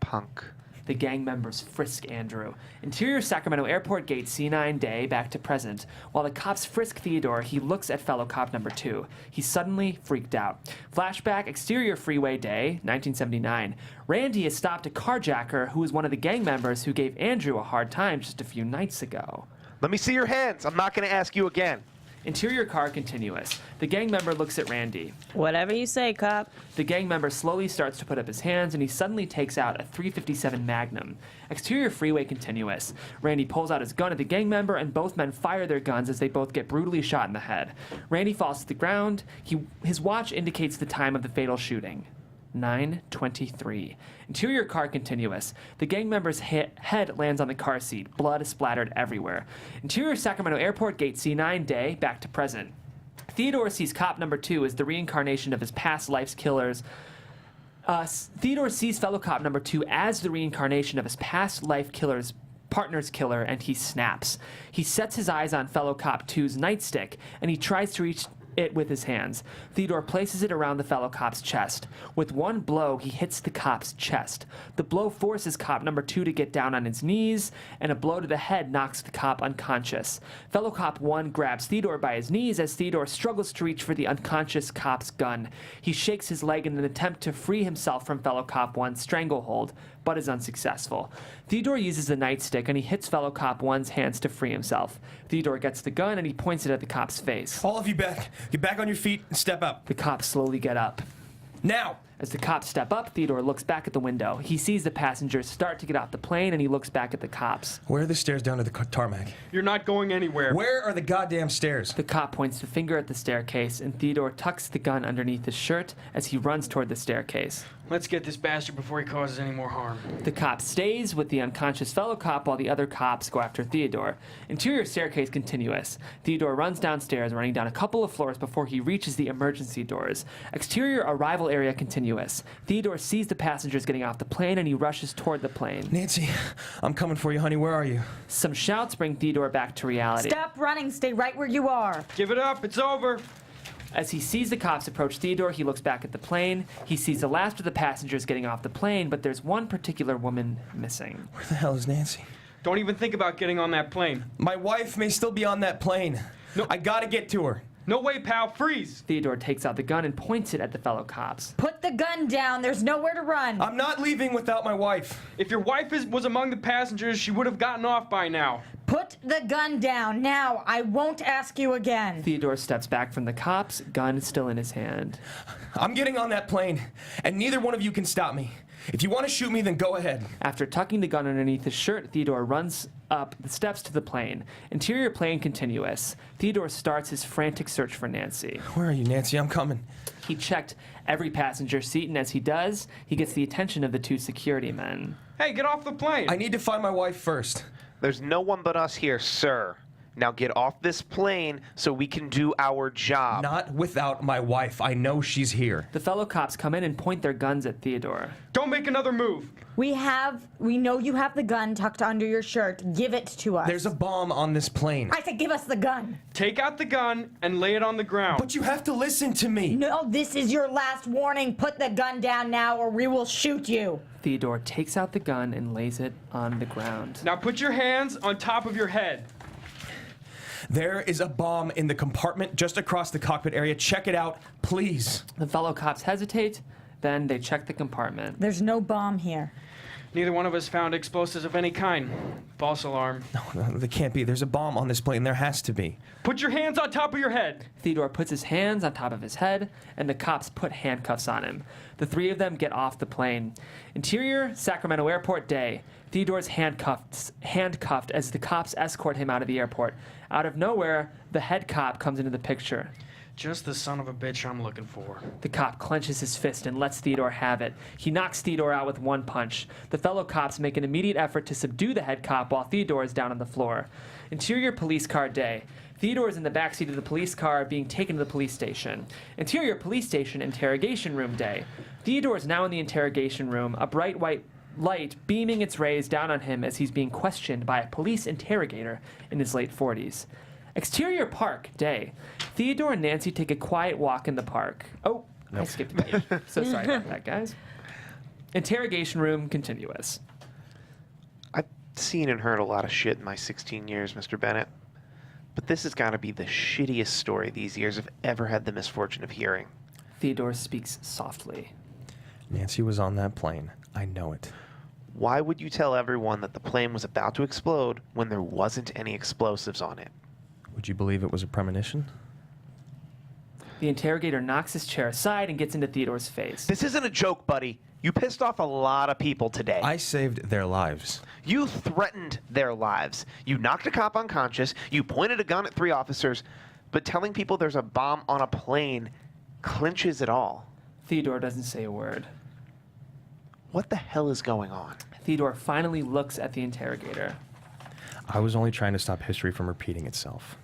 punk? The gang members frisk Andrew. Interior Sacramento Airport gate C9 day back to present. While the cops frisk Theodore, he looks at fellow cop number 2. He's suddenly freaked out. Flashback exterior freeway day, 1979. Randy has stopped a carjacker who was one of the gang members who gave Andrew a hard time just a few nights ago. Let me see your hands. I'm not going to ask you again. Interior car continuous. The gang member looks at Randy. Whatever you say, cop. The gang member slowly starts to put up his hands, and he suddenly takes out a .357 Magnum. Exterior freeway continuous. Randy pulls out his gun at the gang member, and both men fire their guns as they both get brutally shot in the head. Randy falls to the ground. His watch indicates the time of the fatal shooting. 9:23. Interior car continuous. The gang member's head lands on the car seat. Blood is splattered everywhere. Interior Sacramento Airport gate C9 day back to present. Theodore sees cop number 2 as the reincarnation of his past life's killers. Theodore sees fellow cop number 2 as the reincarnation of his past life killer's partner's killer, and he snaps. He sets his eyes on fellow cop 2's nightstick, and he tries to reach it with his hands. Theodore places it around the fellow cop's chest. With one blow, he hits the cop's chest. The blow forces cop number 2 to get down on his knees, and a blow to the head knocks the cop unconscious. Fellow cop 1 grabs Theodore by his knees as Theodore struggles to reach for the unconscious cop's gun. He shakes his leg in an attempt to free himself from fellow cop 1's stranglehold, but is unsuccessful. Theodore uses the nightstick, and he hits fellow cop 1's hands to free himself. Theodore gets the gun, and he points it at the cop's face. All of you back. Get back on your feet and step up. The cops slowly get up. Now! As the cops step up, Theodore looks back at the window. He sees the passengers start to get off the plane, and he looks back at the cops. Where are the stairs down to the tarmac? You're not going anywhere. Where are the goddamn stairs? The cop points the finger at the staircase, and Theodore tucks the gun underneath his shirt as he runs toward the staircase. Let's get this bastard before he causes any more harm. The cop stays with the unconscious fellow cop while the other cops go after Theodore. Interior staircase continuous. Theodore runs downstairs, running down a couple of floors before he reaches the emergency doors. Exterior arrival area continuous. Theodore sees the passengers getting off the plane, and he rushes toward the plane. Nancy, I'm coming for you, honey. Where are you? Some shouts bring Theodore back to reality. Stop running. Stay right where you are. Give it up. It's over. As he sees the cops approach Theodore, he looks back at the plane. He sees the last of the passengers getting off the plane, but there's one particular woman missing. Where the hell is Nancy? Don't even think about getting on that plane. My wife may still be on that plane. No. I gotta get to her. No way, pal. Freeze. Theodore takes out the gun and points it at the fellow cops. Put the gun down. There's nowhere to run. I'm not leaving without my wife. If your wife was among the passengers, she would have gotten off by now. Put the gun down now. I won't ask you again. Theodore steps back from the cops, gun still in his hand. I'm getting on that plane, and neither one of you can stop me. If you want to shoot me, then go ahead. After tucking the gun underneath his shirt, Theodore runs up the steps to the plane. Interior plane continuous. Theodore starts his frantic search for Nancy. Where are you, Nancy? I'm coming. He checked every passenger seat, and as he does, he gets the attention of the 2 security men. Hey, get off the plane. I need to find my wife first. There's no one but us here, sir. Now get off this plane so we can do our job. Not without my wife. I know she's here. The fellow cops come in and point their guns at Theodore. Don't make another move. We know you have the gun tucked under your shirt. Give it to us. There's a bomb on this plane. I said give us the gun. Take out the gun and lay it on the ground. But you have to listen to me. No, this is your last warning. Put the gun down now or we will shoot you. Theodore takes out the gun and lays it on the ground. Now put your hands on top of your head. There is a bomb in the compartment just across the cockpit area. Check it out, please. The fellow cops hesitate, then they check the compartment. There's no bomb here. Neither one of us found explosives of any kind. False alarm. No, there can't be. There's a bomb on this plane. There has to be. Put your hands on top of your head. Theodore puts his hands on top of his head, and the cops put handcuffs on him. The 3 of them get off the plane. Interior, Sacramento Airport day. Theodore's handcuffed as the cops escort him out of the airport. Out of nowhere, the head cop comes into the picture. Just the son of a bitch I'm looking for. The cop clenches his fist and lets Theodore have it. He knocks Theodore out with one punch. The fellow cops make an immediate effort to subdue the head cop while Theodore is down on the floor. Interior police car day. Theodore is in the backseat of the police car being taken to the police station. Interior police station interrogation room day. Theodore is now in the interrogation room, a bright white light beaming its rays down on him as he's being questioned by a police interrogator in his late 40s. Exterior park day. Theodore and Nancy take a quiet walk in the park. Oh, I skipped a page. So sorry about that, guys. Interrogation room continuous. seen and heard a lot of shit in my 16 years, Mr. Bennett. But this has got to be the shittiest story these ears have ever had the misfortune of hearing. Theodore speaks softly. Nancy was on that plane. I know it. Why would you tell everyone that the plane was about to explode when there wasn't any explosives on it? Would you believe it was a premonition? The interrogator knocks his chair aside and gets into Theodore's face. This isn't a joke, buddy. You pissed off a lot of people today. I saved their lives. You threatened their lives. You knocked a cop unconscious. You pointed a gun at 3 officers. But telling people there's a bomb on a plane clinches it all. Theodore doesn't say a word. What the hell is going on? Theodore finally looks at the interrogator. I was only trying to stop history from repeating itself.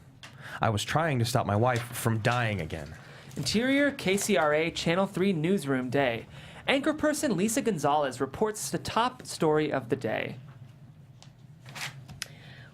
I was trying to stop my wife from dying again. Interior KCRA Channel 3 Newsroom Day. Anchorperson Lisa Gonzalez reports the top story of the day.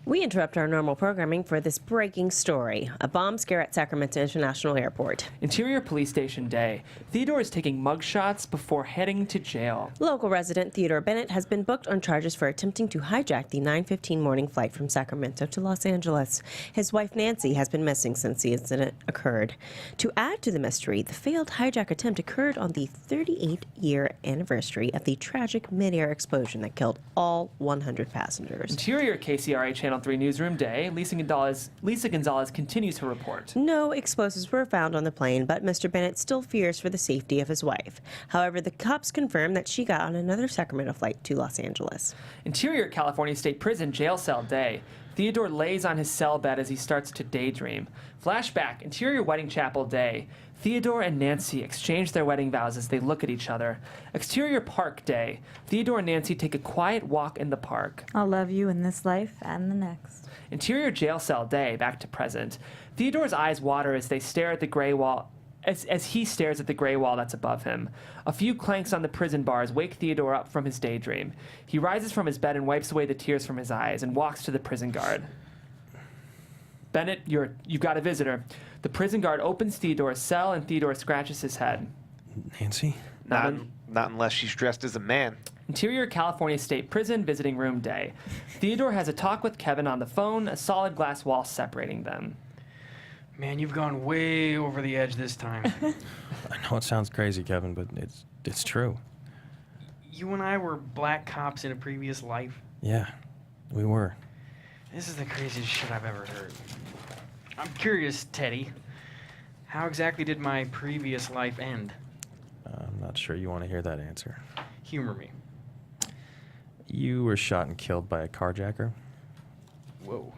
We interrupt our normal programming for this breaking story. A bomb scare at Sacramento International Airport. Interior Police Station Day. Theodore is taking mugshots before heading to jail. Local resident Theodore Bennett has been booked on charges for attempting to hijack the 9:15 morning flight from Sacramento to Los Angeles. His wife Nancy has been missing since the incident occurred. To add to the mystery, the failed hijack attempt occurred on the 38-year anniversary of the tragic mid-air explosion that killed all 100 passengers. Interior KCRA Channel 3 Newsroom Day. Lisa Gonzalez continues her report. No explosives were found on the plane, but Mr. Bennett still fears for the safety of his wife. However, the cops confirm that she got on another Sacramento flight to Los Angeles. Interior California State Prison Jail Cell Day. Theodore lays on his cell bed as he starts to daydream. Flashback, Interior Wedding Chapel Day. Theodore and Nancy exchange their wedding vows as they look at each other. Exterior Park Day. Theodore and Nancy take a quiet walk in the park. I'll love you in this life and the next. Interior Jail Cell Day, back to present. Theodore's eyes water as they stare at the gray wall. As he stares at the gray wall that's above him. A few clanks on the prison bars wake Theodore up from his daydream. He rises from his bed and wipes away the tears from his eyes and walks to the prison guard. Bennett, you've got a visitor. The prison guard opens Theodore's cell and Theodore scratches his head. Nancy? Not unless she's dressed as a man. Interior California State Prison Visiting Room Day. Theodore has a talk with Kevin on the phone, a solid glass wall separating them. Man, you've gone way over the edge this time. I know it sounds crazy, Kevin, but it's true. You and I were black cops in a previous life. Yeah, we were. This is the craziest shit I've ever heard. I'm curious, Teddy. How exactly did my previous life end? I'm not sure you want to hear that answer. Humor me. You were shot and killed by a carjacker. Whoa.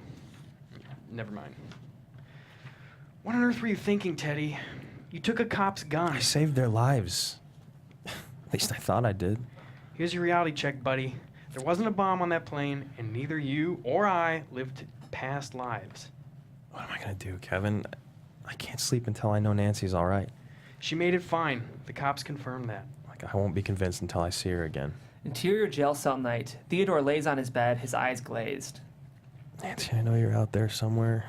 Never mind. What on earth were you thinking, Teddy? You took a cop's gun. I saved their lives. At least I thought I did. Here's your reality check, buddy. There wasn't a bomb on that plane, and neither you or I lived past lives. What am I going to do, Kevin? I can't sleep until I know Nancy's all right. She made it fine. The cops confirmed that. I won't be convinced until I see her again. Interior Jail Cell Night. Theodore lays on his bed, his eyes glazed. Nancy, I know you're out there somewhere.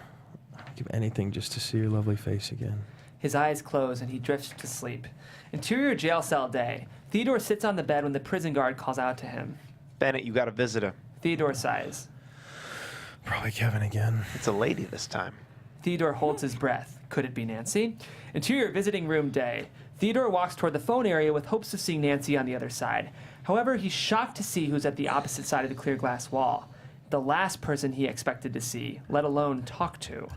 I'd give anything just to see your lovely face again. His eyes close and he drifts to sleep. Interior Jail Cell Day. Theodore sits on the bed when the prison guard calls out to him. Bennett, you got a visitor. Theodore sighs. Probably Kevin again. It's a lady this time. Theodore holds his breath. Could it be Nancy? Interior Visiting Room Day. Theodore walks toward the phone area with hopes of seeing Nancy on the other side. However, he's shocked to see who's at the opposite side of the clear glass wall. The last person he expected to see, let alone talk to.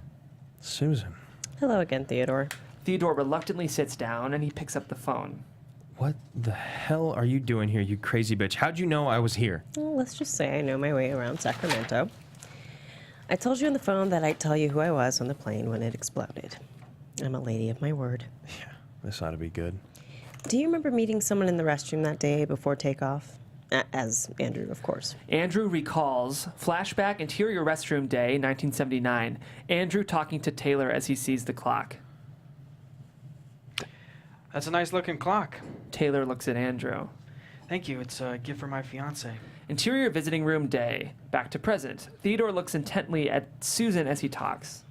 Susan. Hello again, Theodore. Theodore reluctantly sits down and he picks up the phone. What the hell are you doing here, you crazy bitch? How'd you know I was here? Well, let's just say I know my way around Sacramento. I told you on the phone that I'd tell you who I was on the plane when it exploded. I'm a lady of my word. Yeah, this ought to be good. Do you remember meeting someone in the restroom that day before takeoff? As Andrew, of course. Andrew recalls flashback Interior Restroom Day, 1979. Andrew talking to Taylor as he sees the clock. That's a nice looking clock. Taylor looks at Andrew. Thank you. It's a gift for my fiance. Interior Visiting Room Day, back to present. Theodore looks intently at Susan as he talks.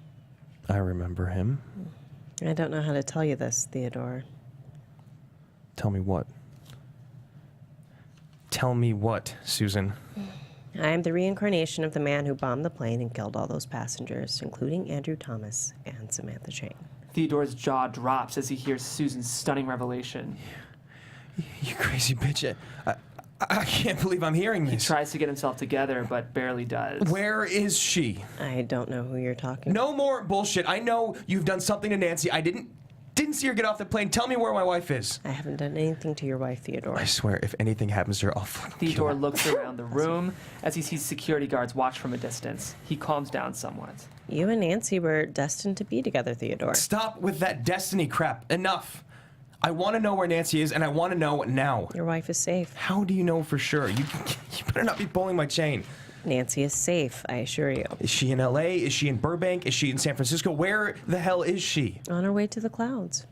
I remember him. I don't know how to tell you this, Theodore. Tell me what? Tell me what, Susan? I am the reincarnation of the man who bombed the plane and killed all those passengers, including Andrew Thomas and Samantha Chang. Theodore's jaw drops as he hears Susan's stunning revelation. You crazy bitch. I can't believe I'm hearing He this. tries to get himself together, but barely does. Where is she? I don't know who you're talking No more bullshit. I know you've done something to Nancy. I didn't see her get off the plane. Tell me where my wife is. I haven't done anything to your wife, Theodore. I swear, if anything happens to her, I'll fucking kill Theodore her. looks around the room as he sees security guards watch from a distance. He calms down somewhat. You and Nancy were destined to be together, Theodore. Stop with that destiny crap. Enough. I want to know where Nancy is, and I want to know now. Your wife is safe. How do you know for sure? You better not be pulling my chain. Nancy is safe, I assure you. Is she in L.A.? Is she in Burbank? Is she in San Francisco? Where the hell is she? On her way to the clouds.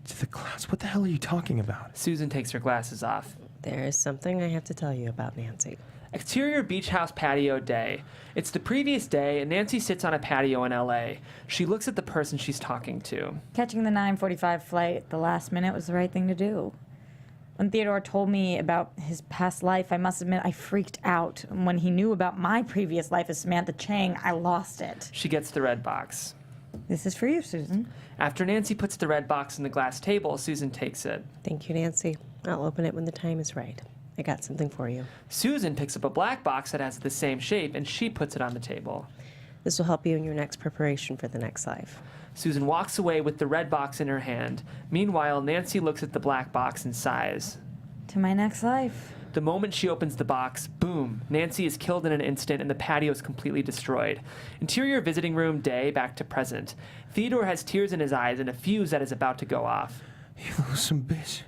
To the clouds? What the hell are you talking about? Susan takes her glasses off. There is something I have to tell you about Nancy. Exterior beach house patio day. It's the previous day, and Nancy sits on a patio in LA. She looks at the person she's talking to. Catching the 9:45 flight at the last minute was the right thing to do. When Theodore told me about his past life, I must admit I freaked out. And when he knew about my previous life as Samantha Chang, I lost it. She gets the red box. This is for you, Susan. After Nancy puts the red box in the glass table, Susan takes it. Thank you, Nancy. I'll open it when the time is right. I got something for you. Susan picks up a black box that has the same shape, and she puts it on the table. This will help you in your next preparation for the next life. Susan walks away with the red box in her hand. Meanwhile, Nancy looks at the black box and sighs. To my next life. The moment she opens the box, boom, Nancy is killed in an instant and the patio is completely destroyed. Interior visiting room day, back to present. Theodore has tears in his eyes and a fuse that is about to go off. You loathsome bitch.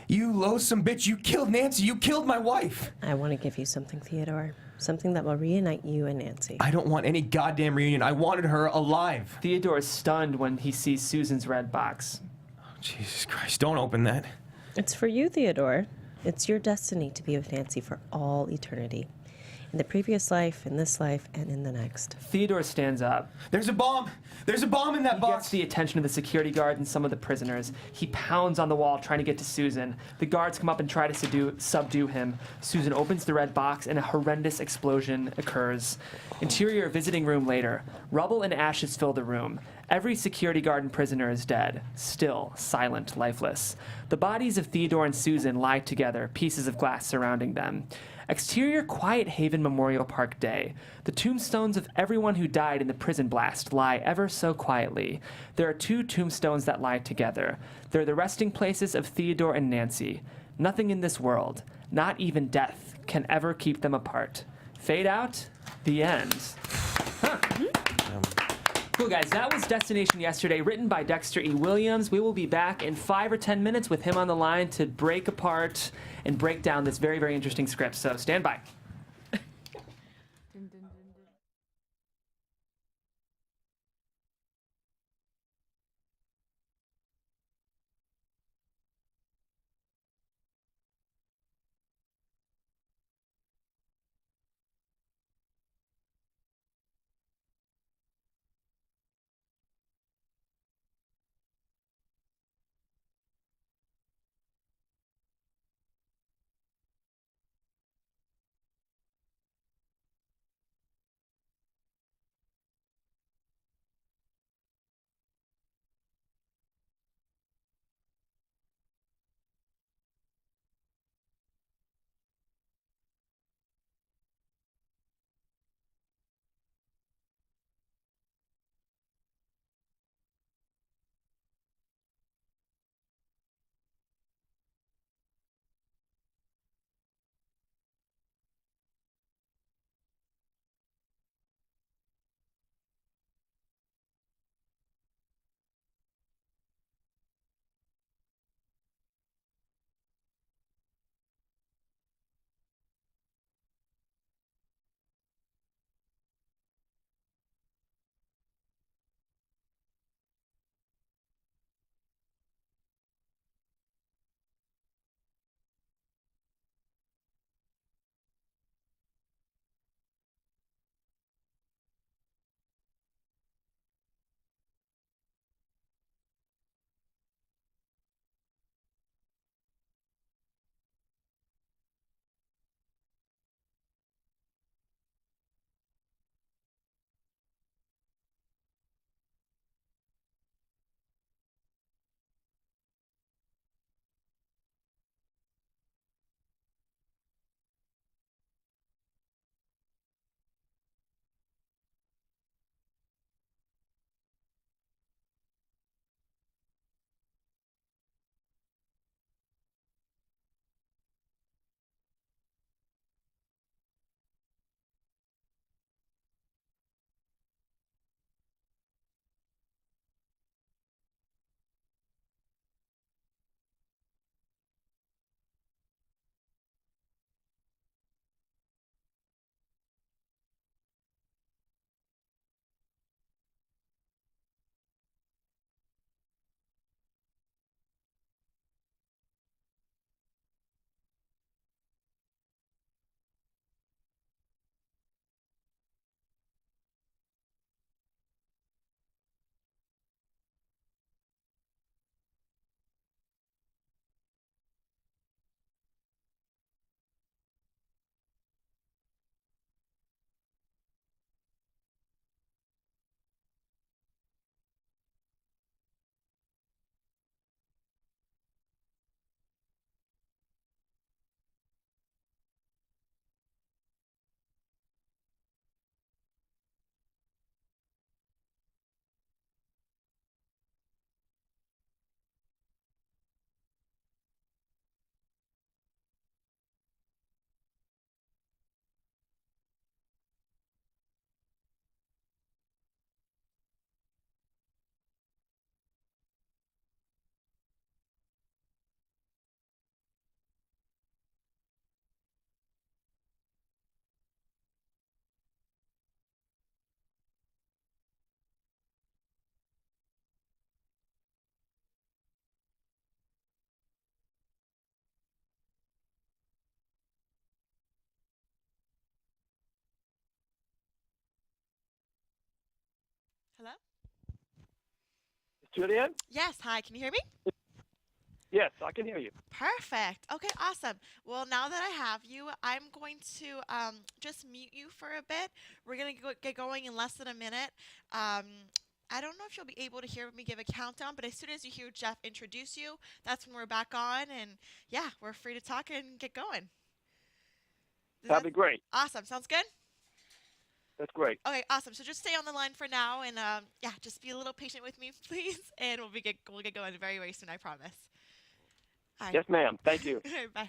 You loathsome bitch. You killed Nancy. You killed my wife. I want to give you something, Theodore. Something that will reunite you and Nancy. I don't want any goddamn reunion. I wanted her alive. Theodore is stunned when he sees Susan's red box. Oh, Jesus Christ. Don't open that. It's for you, Theodore. It's your destiny to be with Nancy for all eternity. In the previous life, in this life, and in the next. Theodore stands up. There's a bomb. There's a bomb in that He box. gets the attention of the security guard and some of the prisoners. He pounds on the wall trying to get to Susan. The guards come up and try to subdue him. Susan opens the red box and a horrendous explosion occurs. Interior visiting room later. Rubble and ashes fill the room. Every security guard and prisoner is dead. Still, silent, lifeless. The bodies of Theodore and Susan lie together, pieces of glass surrounding them. Exterior Quiet Haven Memorial Park Day. The tombstones of everyone who died in the prison blast lie ever so quietly. There are two tombstones that lie together. They're the resting places of Theodore and Nancy. Nothing in this world, not even death, can ever keep them apart. Fade out, the end. Huh. Cool, guys. That was Destination Yesterday, written by Dexter E. Williams. We will be back in 5 or 10 minutes with him on the line to break apart and break down this very, very interesting script. So stand by. Hello? Julian? Yes, hi, can you hear me? Yes, I can hear you. Perfect. Okay, awesome. Well, now that I have you, I'm going to just mute you for a bit. We're going to get going in less than a minute. I don't know if you'll be able to hear me give a countdown, but as soon as you hear Jeff introduce you, that's when we're back on. And yeah, we're free to talk and get going. That'd be great. Awesome. Sounds good? That's great. Okay, awesome. So just stay on the line for now, and yeah, just be a little patient with me, please, and we'll get going very, very soon. I promise. All right. Yes, ma'am. Thank you. All right, bye.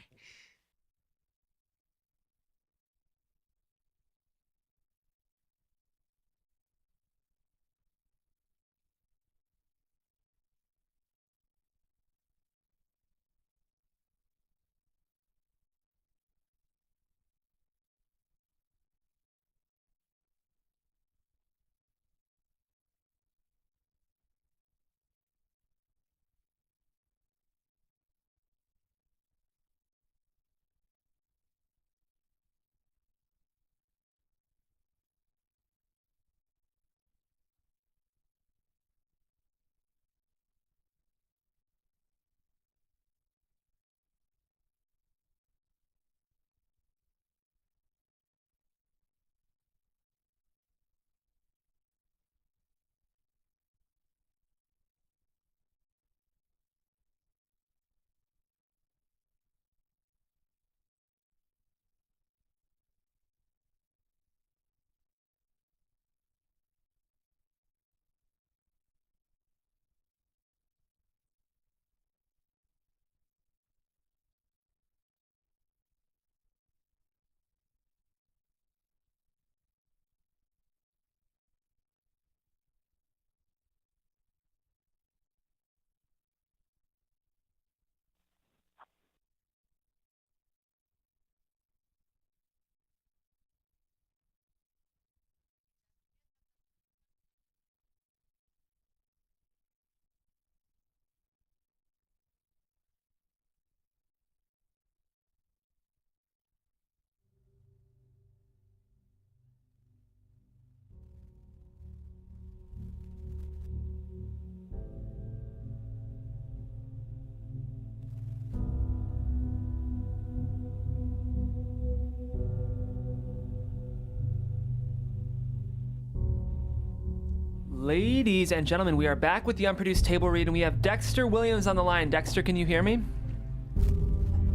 Ladies and gentlemen, we are back with the Unproduced Table Read, and we have Dexter Williams on the line. Dexter, can you hear me?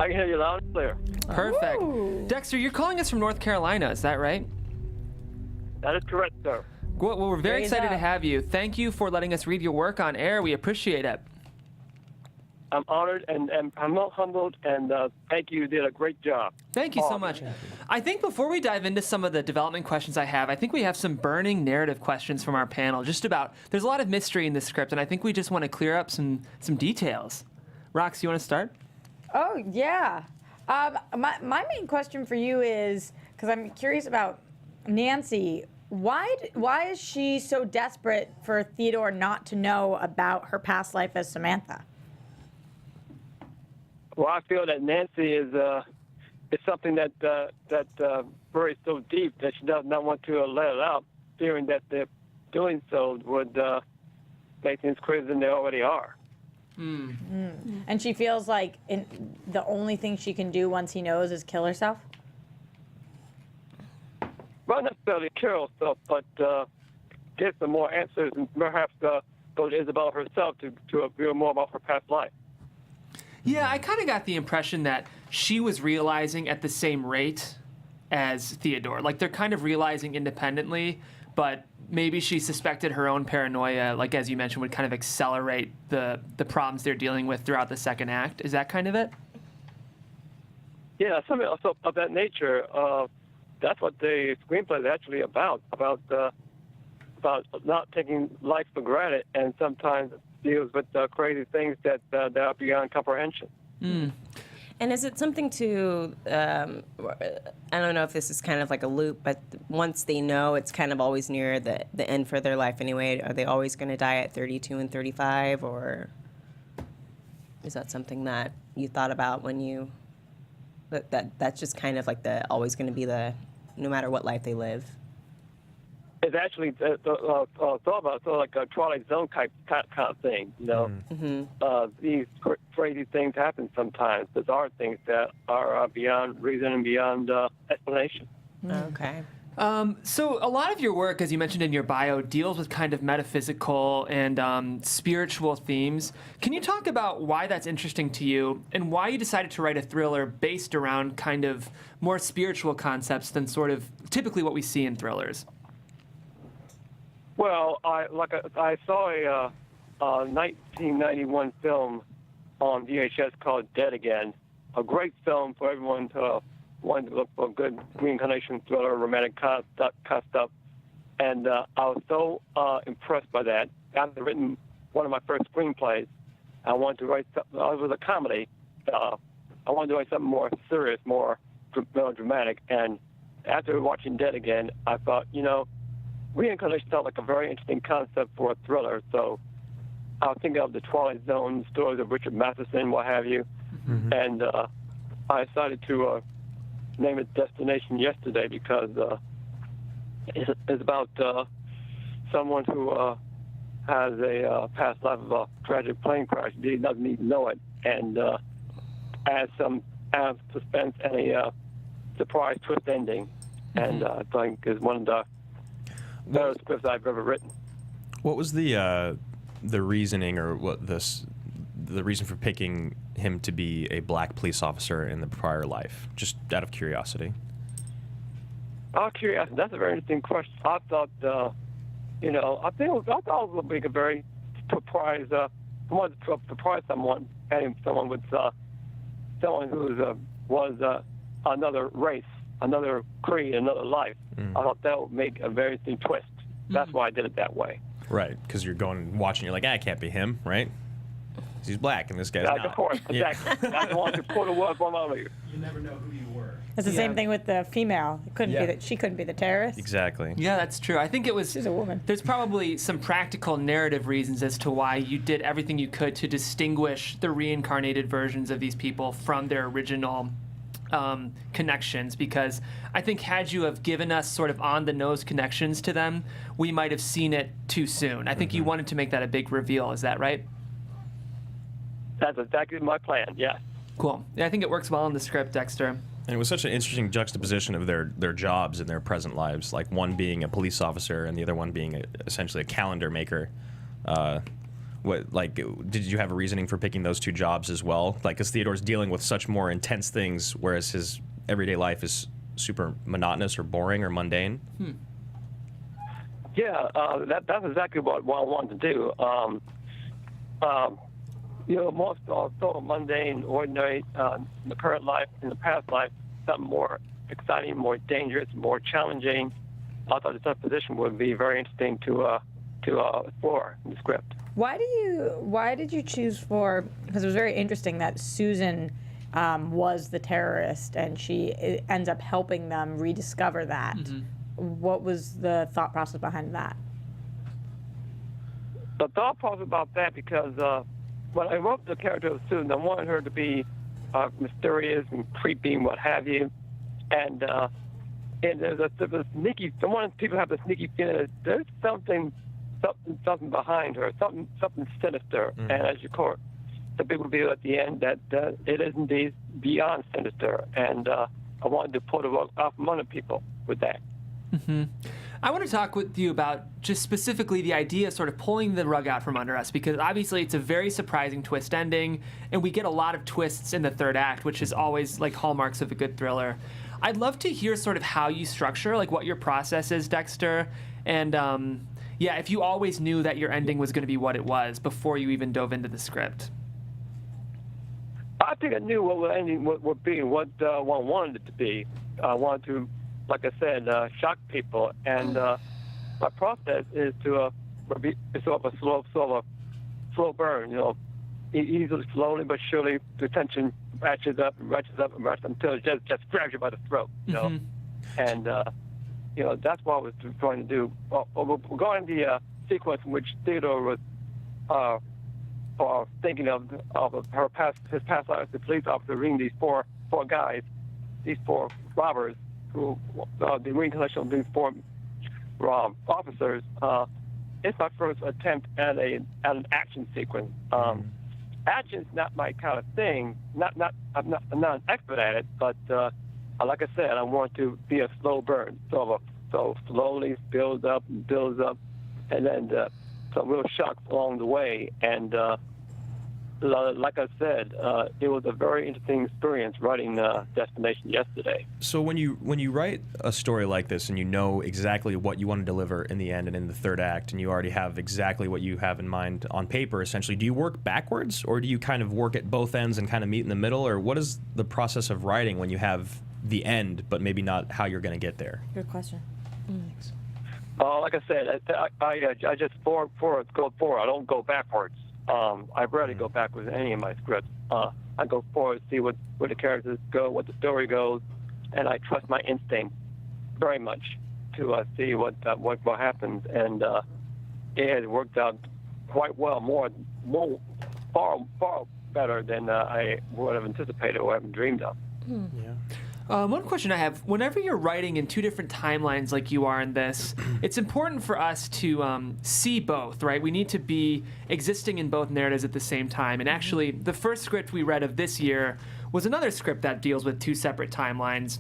I can hear you loud and clear. Perfect. Dexter, you're calling us from North Carolina, is that right? That is correct, sir. Well, we're very Raise excited to up. have you. Thank you for letting us read your work on air. We appreciate it. I'm honored and I'm not humbled, and thank you. You did a great job. Thank you so much. I think before we dive into some of the development questions I have, I think we have some burning narrative questions from our panel, just about, there's a lot of mystery in this script, and I think we just want to clear up some details. Rox, you want to start? Oh, yeah. My main question for you is, because I'm curious about Nancy, why is she so desperate for Theodore not to know about her past life as Samantha? Well, I feel that Nancy is something that buries so deep that she does not want to let it out, fearing that doing so would make things crazier than they already are. And she feels like the only thing she can do once he knows is kill herself? Not necessarily kill herself, but get some more answers and perhaps go to Isabel herself to reveal more about her past life. Yeah, I kind of got the impression that she was realizing at the same rate as Theodore. Like, they're kind of realizing independently, but maybe she suspected her own paranoia, like as you mentioned, would kind of accelerate the problems they're dealing with throughout the second act. Is that kind of it? Yeah, something also of that nature. That's what the screenplay is actually about not taking life for granted, and sometimes deals with crazy things that are beyond comprehension. And is it something to, I don't know if this is kind of like a loop, but once they know, it's kind of always near the end for their life anyway. Are they always going to die at 32 and 35, or is that something that you thought about when you, that's just kind of like always going to be no matter what life they live? it's actually thought about sort of like a Twilight Zone kind of thing, you know. These crazy things happen sometimes. Bizarre things that are beyond reason and beyond explanation. Okay. So a lot of your work, as you mentioned in your bio, deals with kind of metaphysical and spiritual themes. Can you talk about why that's interesting to you and why you decided to write a thriller based around kind of more spiritual concepts than sort of typically what we see in thrillers? Well, I saw a 1991 film on VHS called Dead Again, a great film for everyone to want to look for a good reincarnation thriller, romantic kind of stuff. And I was so impressed by that. I've written one of my first screenplays. I wanted to write something. It was a comedy. I wanted to write something more serious, more melodramatic. And after watching Dead Again, I thought, you know, reincarnation sounds like a very interesting concept for a thriller. So I was thinking of the Twilight Zone stories of Richard Matheson, what have you. And I decided to name it Destination Yesterday because it's about someone who has a past life of a tragic plane crash. He doesn't even know it. And adds some suspense and a surprise twist ending. And I think is one of the better scripts I've ever written. What was the reasoning, or what the reason for picking him to be a black police officer in the prior life? Just out of curiosity. Out of curiosity, that's a very interesting question. I thought, I thought it would be a very surprise. I wanted to surprise someone, having someone with someone who was another race, another creed, another life. I thought that would make a very interesting twist. That's why I did it that way. Right, because you're going and watching, you're like, it can't be him, right? He's black, and this guy's not. Of course, exactly. That's the one to put a word on over you. You never know who you were. It's the same thing with the female. It couldn't be that she couldn't be the terrorist. Exactly. Yeah, that's true. I think it was. She's a woman. There's probably some practical narrative reasons as to why you did everything you could to distinguish the reincarnated versions of these people from their original connections, because I think had you have given us sort of on-the-nose connections to them, we might have seen it too soon. I think you wanted to make that a big reveal. Is that right? That's exactly my plan, yes. Cool. Yeah, I think it works well in the script, Dexter. And it was such an interesting juxtaposition of their jobs in their present lives, like one being a police officer and the other one being essentially a calendar maker. Did you have a reasoning for picking those two jobs as well? Like, because Theodore's dealing with such more intense things, whereas his everyday life is super monotonous or boring or mundane. Yeah, that's exactly what I wanted to do. Most sort of mundane, ordinary in the current life, in the past life, something more exciting, more dangerous, more challenging. I thought this position would be very interesting to explore in the script. Why did you choose for? Because it was very interesting that Susan was the terrorist, and she ends up helping them rediscover that. What was the thought process behind that? The thought process about that, because when I wrote the character of Susan, I wanted her to be mysterious and creepy and what have you, and there's a sneaky. Some people have the sneaky feeling that there's something behind her, something sinister. And as you call it, the big reveal at the end that it is indeed beyond sinister. And I wanted to put a rug out from under people with that. I want to talk with you about just specifically the idea of sort of pulling the rug out from under us, because obviously it's a very surprising twist ending, and we get a lot of twists in the third act, which is always like hallmarks of a good thriller. I'd love to hear sort of how you structure, like what your process is, Dexter, and if you always knew that your ending was going to be what it was before you even dove into the script. I think I knew what the ending would be, what one wanted it to be. I wanted to, like I said, shock people, and my process is to be sort of a slow burn. Easily, slowly but surely, the tension ratchets up until it just grabs you by the throat. And that's what I was trying to do. Regarding the sequence in which Theodore was thinking of his past life as a police officer, reading these four guys, these four robbers, who the reincarnation of these four officers. It's my first attempt at an action sequence. Action's not my kind of thing. I'm not an expert at it, but like I said, I want to be a slow burn. So slowly builds up, and then some real shocks along the way. And like I said, it was a very interesting experience writing Destination yesterday. So when you write a story like this and you know exactly what you want to deliver in the end and in the third act, and you already have exactly what you have in mind on paper, essentially, do you work backwards, or do you kind of work at both ends and kind of meet in the middle, or what is the process of writing when you have the end but maybe not how you're going to get there? Good question. Like I said, I just go forward. I don't go backwards. I rarely go backwards in any of my scripts. I go forward, see where the characters go, what the story goes, and I trust my instinct very much to see what happens. And it has worked out quite well, far better than I would have anticipated or even dreamed of. Yeah. One question I have, whenever you're writing in two different timelines like you are in this, it's important for us to see both, right? We need to be existing in both narratives at the same time. And actually, the first script we read of this year was another script that deals with two separate timelines.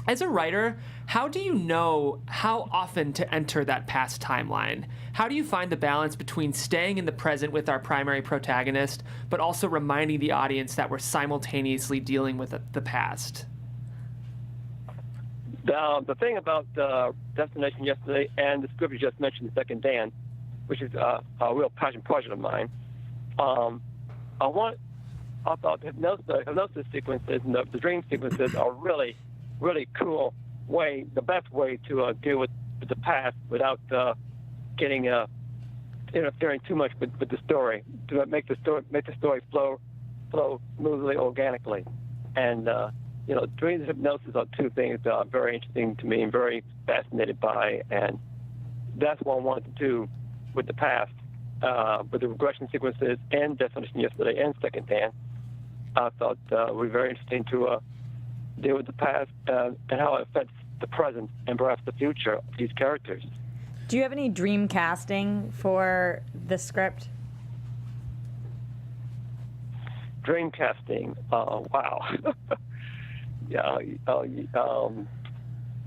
As a writer, how do you know how often to enter that past timeline? How do you find the balance between staying in the present with our primary protagonist, but also reminding the audience that we're simultaneously dealing with the past? The thing about Destination yesterday and the script you just mentioned, Second Dan, which is a real passion project of mine, I thought the hypnosis sequences and the dream sequences are really, really cool way, the best way to deal with the past without interfering too much with the story, to make the story flow smoothly, organically, and. Dreams and hypnosis are two things that are very interesting to me and very fascinated by, and that's what I wanted to do with the past, with the regression sequences and Destination yesterday and Second Dan. I thought it would be very interesting to deal with the past and how it affects the present and perhaps the future of these characters. Do you have any dream casting for the script? Dream casting, wow. Yeah.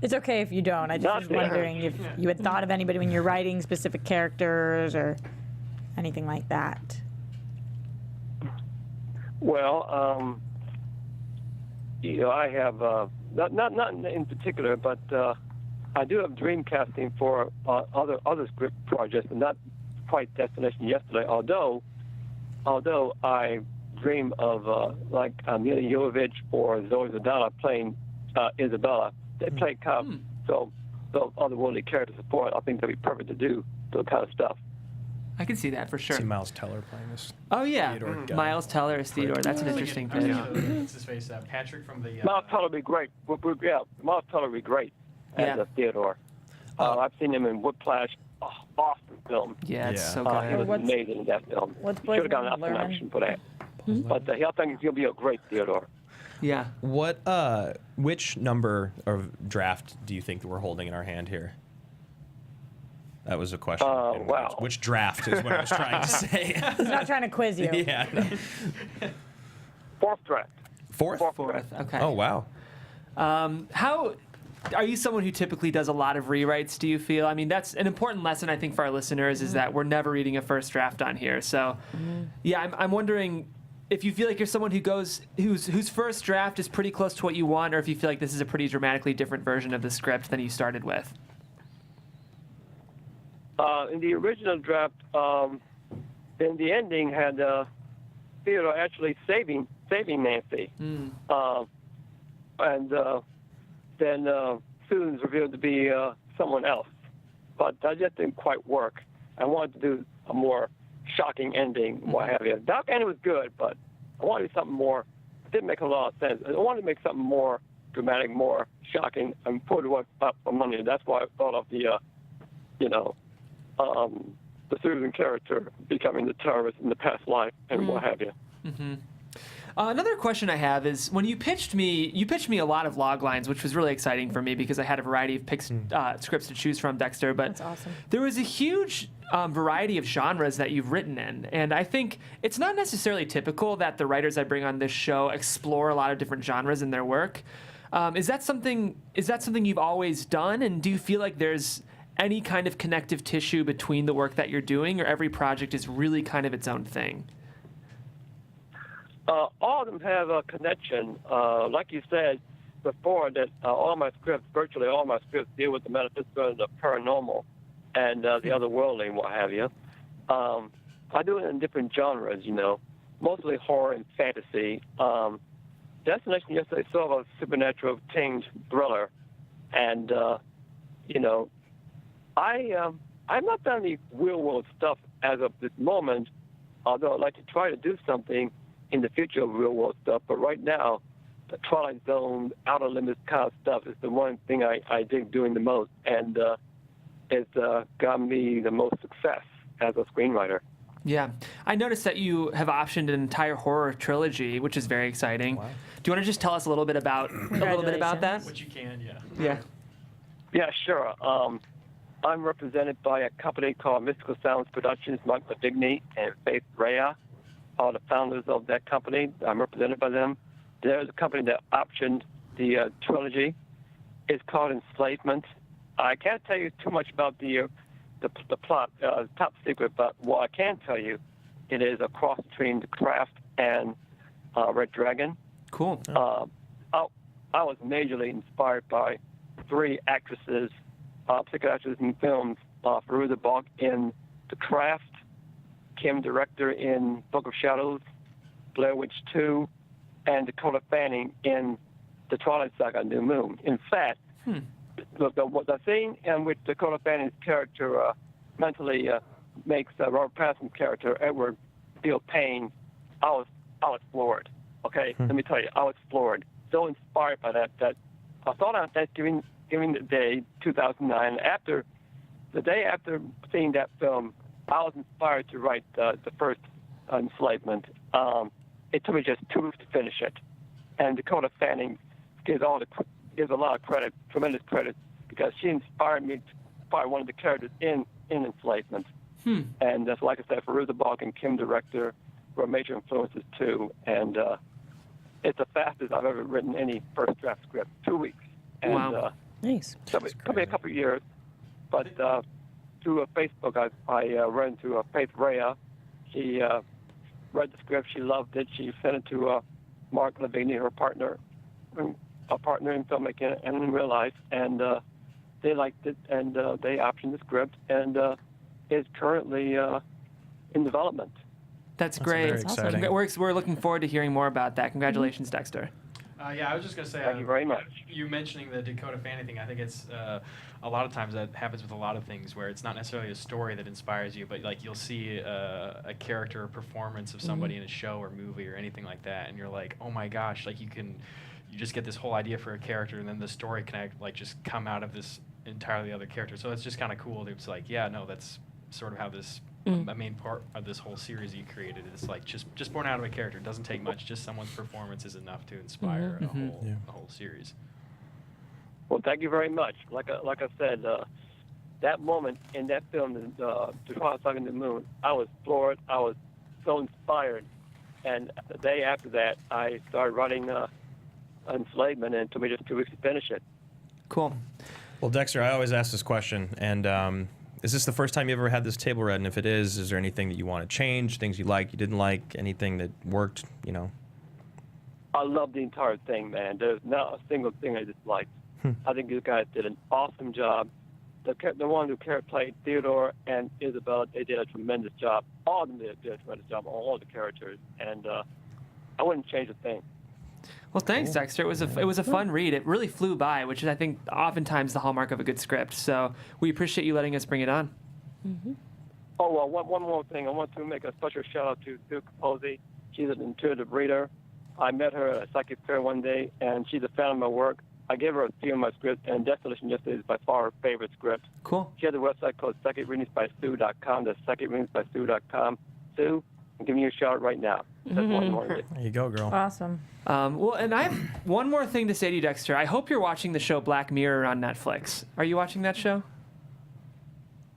It's okay if you don't. I just was wondering if you had thought of anybody when you're writing specific characters or anything like that. Well, I have not in particular, but I do have dream casting for other script projects, and not quite Destination yesterday. Although I dream of like Mila Jovovich or Zoe Zadala playing Isabella. They play kind of so otherworldly character support. I think that'd be perfect to do those kind of stuff. I can see that for sure. See Miles Teller playing this. Oh yeah, Theodore guy. Miles Teller as Theodore. That's an interesting thing. What's his face? Patrick from the. Miles Teller would be great. Miles Teller would be great as a Theodore. I've seen him in Whiplash. Awesome film. Yeah, it's so He good. was amazing in that film. What's Should have gotten an option for that. But I think he'll be a great Theodore. Yeah. Which number of draft do you think that we're holding in our hand here? That was a question. Wow. Which draft is what I was trying to say. He's not trying to quiz you. Yeah. No. Fourth draft. Fourth? Fourth. Okay. Oh, wow. How are you someone who typically does a lot of rewrites, do you feel? I mean, that's an important lesson, I think, for our listeners, is that we're never reading a first draft on here. So, yeah, I'm wondering if you feel like you're someone whose first draft is pretty close to what you want, or if you feel like this is a pretty dramatically different version of the script than you started with. In the original draft, then the ending had Theodore actually saving Nancy. And then Susan's revealed to be someone else. But that just didn't quite work. I wanted to do a more shocking ending, what have you. That ending was good, but I wanted to do something more. It didn't make a lot of sense. I wanted to make something more dramatic, more shocking, and put it up for money. That's why I thought of the Susan character becoming the terrorist in the past life and what have you. Another question I have is when you pitched me a lot of log lines, which was really exciting for me because I had a variety of scripts to choose from, Dexter. But That's awesome. there was a huge variety of genres that you've written in, and I think it's not necessarily typical that the writers I bring on this show explore a lot of different genres in their work. Is that something you've always done, and do you feel like there's any kind of connective tissue between the work that you're doing, or every project is really kind of its own thing? All of them have a connection. Like you said before, that virtually all my scripts deal with the metaphysical and the paranormal and the otherworldly and what have you. I do it in different genres, mostly horror and fantasy. Destination yesterday sort of a supernatural tinged thriller, and I've not done any real world stuff as of this moment, although I'd like to try to do something in the future of real world stuff. But right now, the Twilight Zone, Outer Limits kind of stuff is the one thing I dig doing the most, and it's gotten me the most success as a screenwriter. Yeah. I noticed that you have optioned an entire horror trilogy, which is very exciting. Wow. Do you want to just tell us a little bit about that? What you can, yeah. Yeah. Yeah, sure. I'm represented by a company called Mystical Sounds Productions, Mike Lavigne and Faith Rhea are the founders of that company. I'm represented by them. There's a company that optioned the trilogy. It's called Enslavement. I can't tell you too much about the plot, top secret, but what I can tell you, it is a cross between The Craft and Red Dragon. Cool. I was majorly inspired by three actresses, particular actresses in films, Veruza Balk in The Craft, Kim Director in Book of Shadows, Blair Witch 2, and Dakota Fanning in The Twilight Saga: New Moon. In fact, the scene in which Dakota Fanning's character mentally makes Robert Pattinson's character Edward feel pain, I was floored. Okay, let me tell you, I was floored. So inspired by that I thought on Thanksgiving Day 2009. The day after seeing that film, I was inspired to write the first Enslavement. It took me just 2 weeks to finish it, and Dakota Fanning gives a lot of credit, tremendous credit, because she inspired me to inspire one of the characters in Enslavement. And that's, like I said, Veruza Balk and Kim Director were major influences too. And it's the fastest I've ever written any first draft script. 2 weeks. And, wow. Nice. So it took me a couple of years, but through Facebook, I ran into Faith Rhea. She read the script, she loved it. She sent it to Mark Lavigne, her partner in filmmaking and in real life, and they liked it, and they optioned the script, and it's currently in development. That's great. Very exciting. We're looking forward to hearing more about that. Congratulations, Dexter. Yeah, I was just going to say, Thank you very much. You mentioning the Dakota Fanning thing, I think it's a lot of times that happens with a lot of things where it's not necessarily a story that inspires you, but like you'll see a character or performance of somebody in a show or movie or anything like that, and you're like, oh my gosh, like you just get this whole idea for a character, and then the story can just come out of this entirely other character. So it's just kind of cool. It's like, yeah, no, that's sort of how this a main part of this whole series you created. It's like just born out of a character. It doesn't take much. Just someone's performance is enough to inspire a whole series. Well, thank you very much. Like I said, that moment in that film, The Twilight Saga: New Moon, I was floored. I was so inspired. And the day after that, I started writing Enslavement, and it took me just 2 weeks to finish it. Cool. Well, Dexter, I always ask this question, and is this the first time you ever had this table read? And if it is there anything that you want to change, things you like, you didn't like, anything that worked, I love the entire thing, man. There's not a single thing I disliked. I think you guys did an awesome job. The one who played Theodore and Isabel, they did a tremendous job. All of them did a tremendous job, all the characters, and I wouldn't change a thing. Well, thanks, Dexter. It was a fun read. It really flew by, which is, I think, oftentimes the hallmark of a good script. So we appreciate you letting us bring it on. Oh, well, one more thing. I want to make a special shout-out to Sue Capozzi. She's an intuitive reader. I met her at a psychic fair one day, and she's a fan of my work. I gave her a few of my scripts, and Destination Yesterday is by far her favorite script. Cool. She has a website called psychicreadingsbysue.com. That's psychicreadingsbysue.com. Sue, I'm giving you a shout right now. That's what I wanted to do. There you go, girl. Awesome. Well, and I have one more thing to say to you, Dexter. I hope you're watching the show Black Mirror on Netflix. Are you watching that show?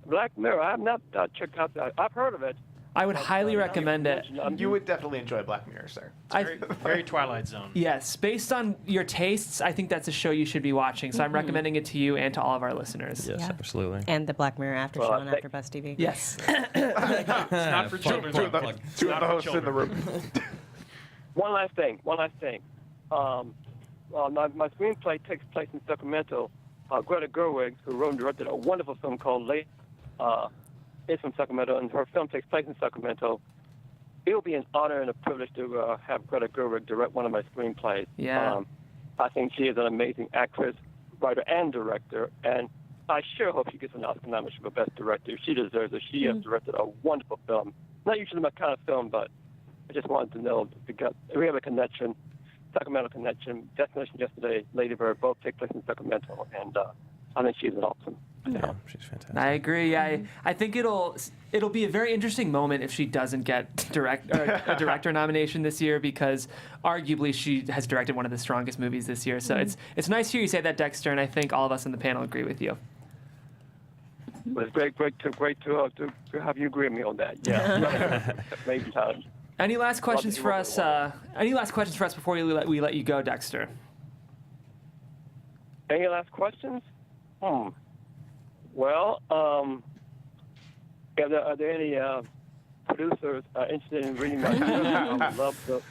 Black Mirror, I have not checked out that. I've heard of it. I would highly recommend it. You would definitely enjoy Black Mirror, sir. Very Twilight Zone. Yes, based on your tastes, I think that's a show you should be watching. So I'm recommending it to you and to all of our listeners. Yes, Yeah. absolutely. And the Black Mirror after show on AfterBuzz TV. Yes. It's not for children. Two of the hosts in the room. One last thing. My screenplay takes place in Sacramento. Greta Gerwig, who wrote and directed a wonderful film called Late, is from Sacramento, and her film takes place in Sacramento. It'll be an honor and a privilege to have Greta Gerwig direct one of my screenplays. Yeah. I think she is an amazing actress, writer, and director, and I sure hope she gets an Oscar nomination for Best Director. She deserves it. She has directed a wonderful film. Not usually my kind of film, but I just wanted to know because we have a connection, Sacramento connection. Destination Yesterday, Lady Bird, both take place in Sacramento, and I think she's awesome. Yeah, she's fantastic. I agree. I think it'll be a very interesting moment if she doesn't get a director nomination this year, because arguably she has directed one of the strongest movies this year. So it's nice to hear you say that, Dexter, and I think all of us on the panel agree with you. Well, it's great to have you agree with me on that. Yeah, maybe times. Any last questions for us? Before we let you go, Dexter? Any last questions? Well, are there any producers interested in reading my book? I would love to.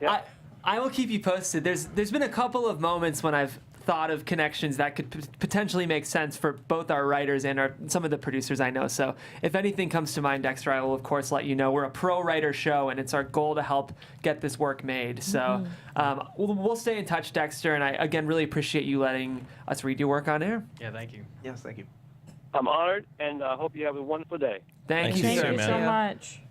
Yeah. I will keep you posted. There's been a couple of moments when I've thought of connections that could potentially make sense for both our writers and some of the producers I know. So if anything comes to mind, Dexter, I will of course let you know. We're a pro writer show, and it's our goal to help get this work made. So we'll stay in touch, Dexter, and I again really appreciate you letting us read your work on air. Yeah, thank you. Yes, thank you. I'm honored, and I hope you have a wonderful day. Thank you, Thank sir. you so much.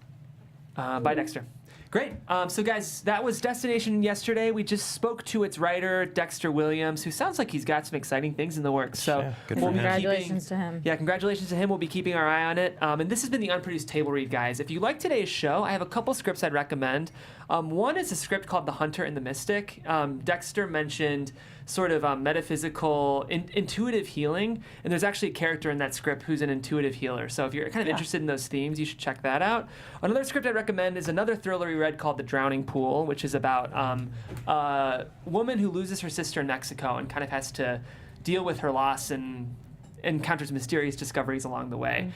Bye, Dexter. Great. So, guys, that was Destination Yesterday. We just spoke to its writer, Dexter Williams, who sounds like he's got some exciting things in the works. So, Yeah, good for him. Congratulations to him. Yeah, congratulations to him. We'll be keeping our eye on it. And this has been the Unproduced Table Read, guys. If you like today's show, I have a couple scripts I'd recommend. One is a script called The Hunter and the Mystic. Dexter mentioned sort of metaphysical, intuitive healing, and there's actually a character in that script who's an intuitive healer. So if you're kind of interested in those themes, you should check that out. Another script I'd recommend is another thriller we read called The Drowning Pool, which is about a woman who loses her sister in Mexico and kind of has to deal with her loss and encounters mysterious discoveries along the way.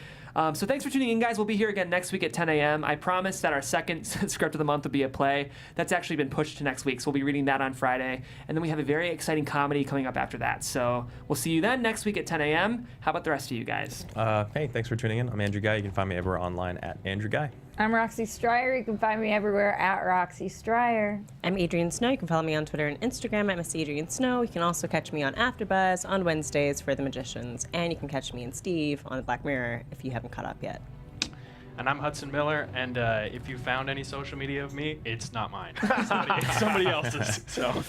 So thanks for tuning in, guys. We'll be here again next week at 10 a.m. I promise that our second script of the month will be a play. That's actually been pushed to next week, so we'll be reading that on Friday. And then we have a very exciting comedy coming up after that. So we'll see you then next week at 10 a.m. How about the rest of you guys? Hey, thanks for tuning in. I'm Andrew Guy. You can find me everywhere online at Andrew Guy. I'm Roxy Stryer. You can find me everywhere at Roxy Stryer. I'm Adrian Snow. You can follow me on Twitter and Instagram at Miss Adrian Snow. You can also catch me on AfterBuzz on Wednesdays for The Magicians. And you can catch me and Steve on the Black Mirror if you haven't caught up yet. And I'm Hudson Miller, and if you found any social media of me, it's not mine. It's somebody else's. So.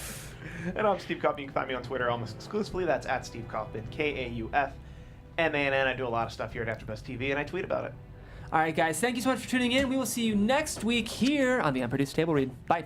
And I'm Steve Kaufman. You can find me on Twitter almost exclusively. That's at Steve Kaufman, Kaufmann. I do a lot of stuff here at AfterBuzz TV, and I tweet about it. All right, guys. Thank you so much for tuning in. We will see you next week here on the Unproduced Table Read. Bye.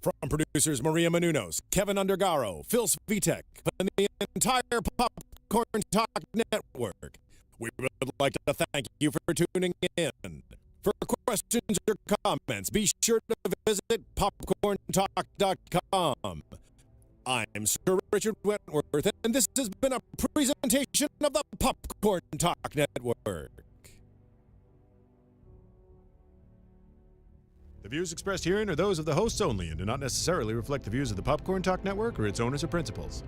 From producers Maria Menounos, Kevin Undergaro, Phil Svitek, and the entire Popcorn Talk Network, we would like to thank you for tuning in. For questions or comments, be sure to visit popcorntalk.com. I'm Sir Richard Wentworth, and this has been a presentation of the Popcorn Talk Network. The views expressed herein are those of the hosts only and do not necessarily reflect the views of the Popcorn Talk Network or its owners or principals.